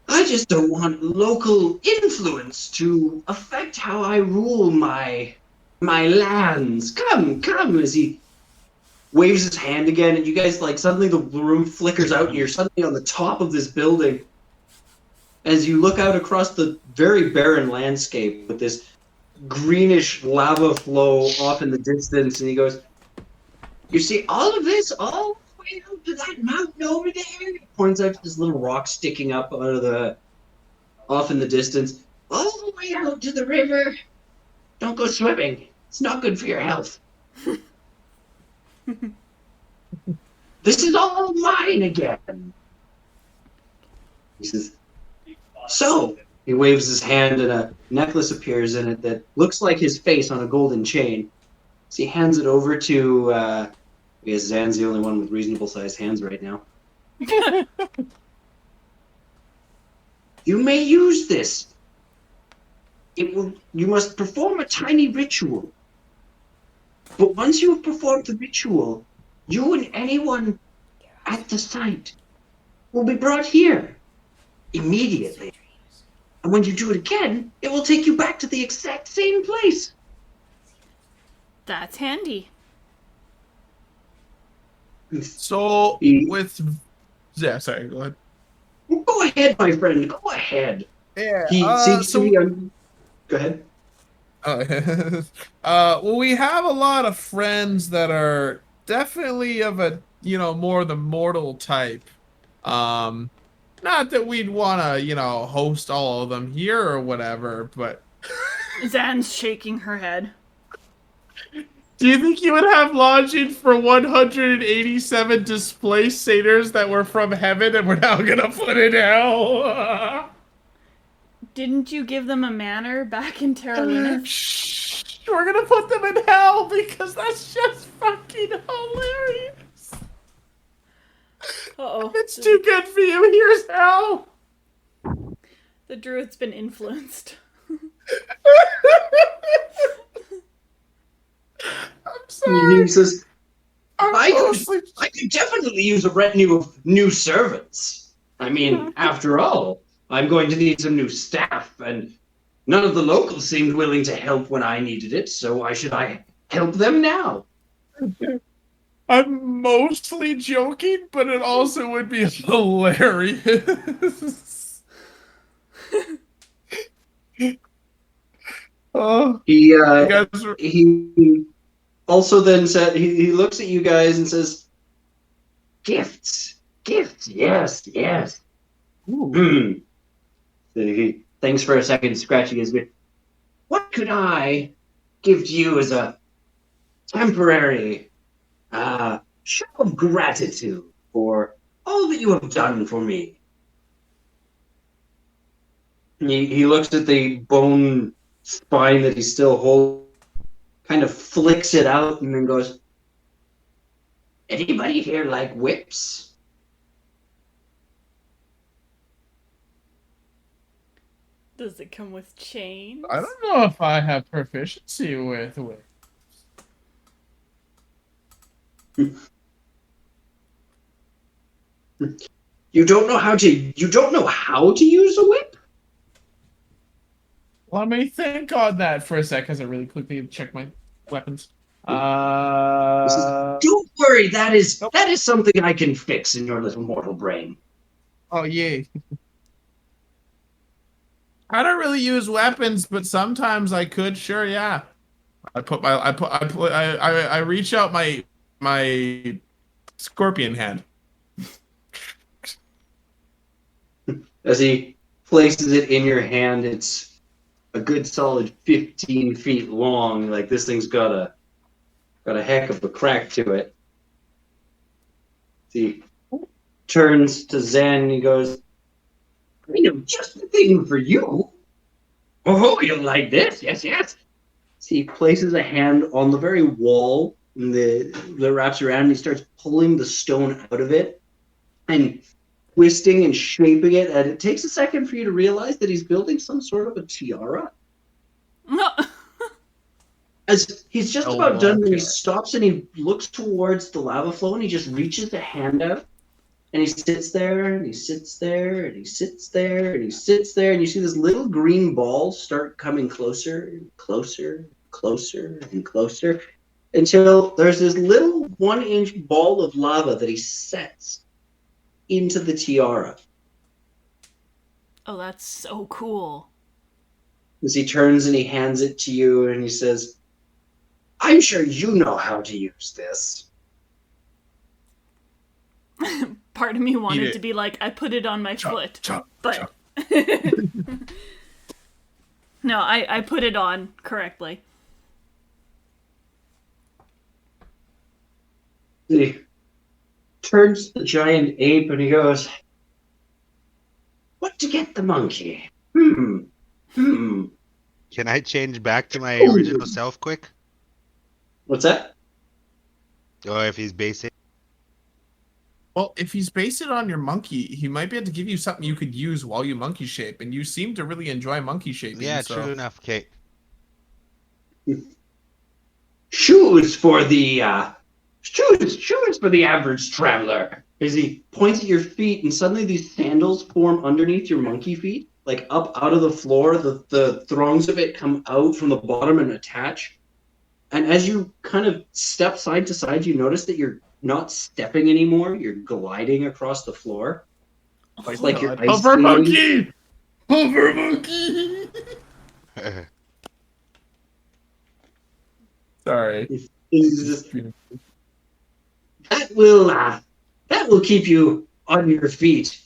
I just don't want local influence to affect how I rule my lands. Come, as he waves his hand again, and you guys, like, suddenly the room flickers out, and you're suddenly on the top of this building. As you look out across the very barren landscape with this greenish lava flow off in the distance, and he goes, "You see all of this, all the way out to that mountain over there?" He points out to this little rock sticking up off in the distance. "All the way out to the river. Don't go swimming. It's not good for your health. This is all mine again." He says, "So," he waves his hand and a necklace appears in it that looks like his face on a golden chain. So he hands it over to, I guess Zan's the only one with reasonable sized hands right now. "You may use this. You must perform a tiny ritual. But once you have performed the ritual, you and anyone at the site will be brought here immediately. And when you do it again, it will take you back to the exact same place." That's handy. So, yeah, sorry, go ahead. Go ahead, my friend, go ahead. Yeah, He seems to be Go ahead. Well, we have a lot of friends that are definitely of a, more the mortal type. Not that we'd want to, host all of them here or whatever, but... Zan's shaking her head. Do you think you would have lodging for 187 displaced satyrs that were from heaven and we're now gonna put in hell? Didn't you give them a manor back in Terra? Shh, we're gonna put them in hell because that's just fucking hilarious. Uh-oh. It's too good for you. Here's hell. The druid's been influenced. I'm sorry. He says, I could definitely use a retinue of new servants. I mean, after all, I'm going to need some new staff, and none of the locals seemed willing to help when I needed it, so why should I help them now? I'm mostly joking, but it also would be hilarious. Oh, He you guys are... he also then said he looks at you guys and says, "Gifts, gifts, yes, yes." Ooh. Hmm. So he thanks for a second, scratching his beard. What could I give to you as a temporary show of gratitude for all that you have done for me? He looks at the bone spine that he's still holding, kind of flicks it out, and then goes, "Anybody here like whips?" Does it come with chains? I don't know if I have proficiency with it. You don't know how to. You don't know how to use a whip. Let me think on that for a sec, as I really quickly check my weapons. Don't worry. Nope. That is something I can fix in your little mortal brain. Oh, yay. I don't really use weapons, but sometimes I could. Sure, yeah. I reach out my scorpion hand. As he places it in your hand, it's a good solid 15 feet long. Like this thing's got a heck of a crack to it. He turns to Zen and he goes, "I know just the thing for you. Oh, you'll like this. Yes, yes." So he places a hand on the very wall that wraps around, and he starts pulling the stone out of it and twisting and shaping it. And it takes a second for you to realize that he's building some sort of a tiara. No. As he's just Oh, about done, and he okay. stops and he looks towards the lava flow, and he just reaches a hand out, and he sits there, and he sits there, and he sits there, and he sits there, and you see this little green ball start coming closer and closer, closer and closer, until there's this little 1-inch ball of lava that he sets into the tiara. Oh, that's so cool. As he turns and he hands it to you, and he says, "I'm sure you know how to use this." Part of me wanted it. to be like, I put it on my foot. Chop, But chop. no, I put it on correctly. He turns to the giant ape and he goes, "What to get the monkey? Hmm. Can I change back to my original self quick? What's that?" Or if he's basic? Well, if he's based it on your monkey, he might be able to give you something you could use while you monkey shape, and you seem to really enjoy monkey shaping. Yeah, so. true enough. Okay. Shoes for the shoes for the average traveler. As he points at your feet, and suddenly these sandals form underneath your monkey feet, like up out of the floor. The throngs of it come out from the bottom and attach. And as you kind of step side to side, you notice that you're not stepping anymore. You're gliding across the floor. It's like you're ice Hover skating. monkey! Hover monkey! Sorry. That will keep you on your feet.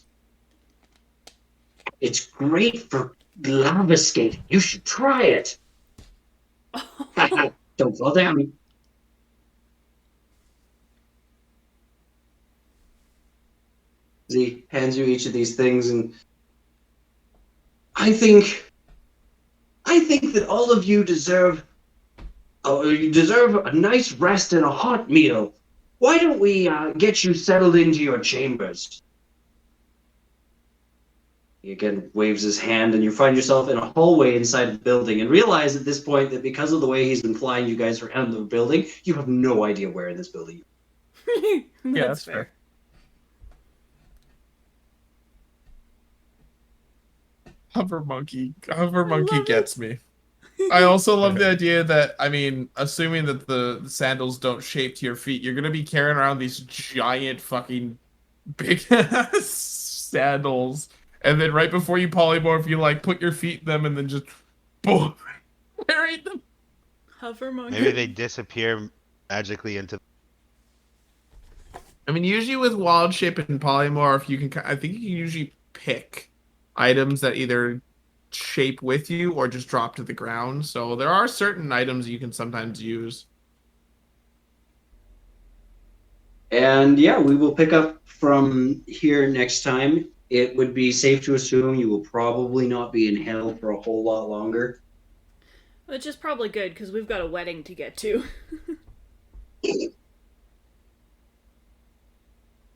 It's great for lava skating. You should try it. Don't fall down. He hands you each of these things, and I think that all of you deserve a nice rest and a hot meal. Why don't we get you settled into your chambers? He again waves his hand, and you find yourself in a hallway inside the building, and realize at this point that because of the way he's been flying you guys around the building, you have no idea where in this building you are. Yeah, that's fair. Hover monkey Love gets me. I also love the idea that, I mean, assuming that the sandals don't shape to your feet, you're gonna be carrying around these giant fucking big ass sandals, and then right before you polymorph, you like put your feet in them and then just boom, carry them. Hover monkey. Maybe they disappear magically into. I mean, usually with wild shape and polymorph, you can, I think you can usually pick items that either shape with you or just drop to the ground. So there are certain items you can sometimes use. And yeah, we will pick up from here next time. It would be safe to assume you will probably not be in hell for a whole lot longer. Which is probably good because we've got a wedding to get to. You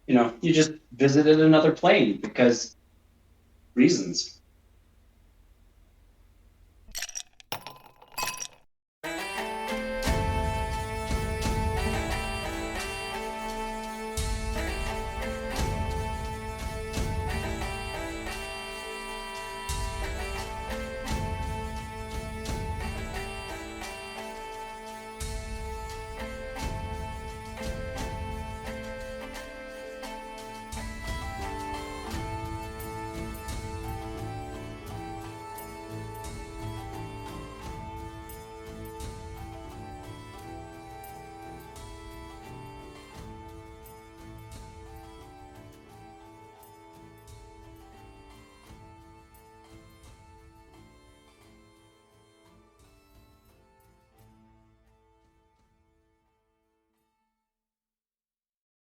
know, you just visited another plane because reasons.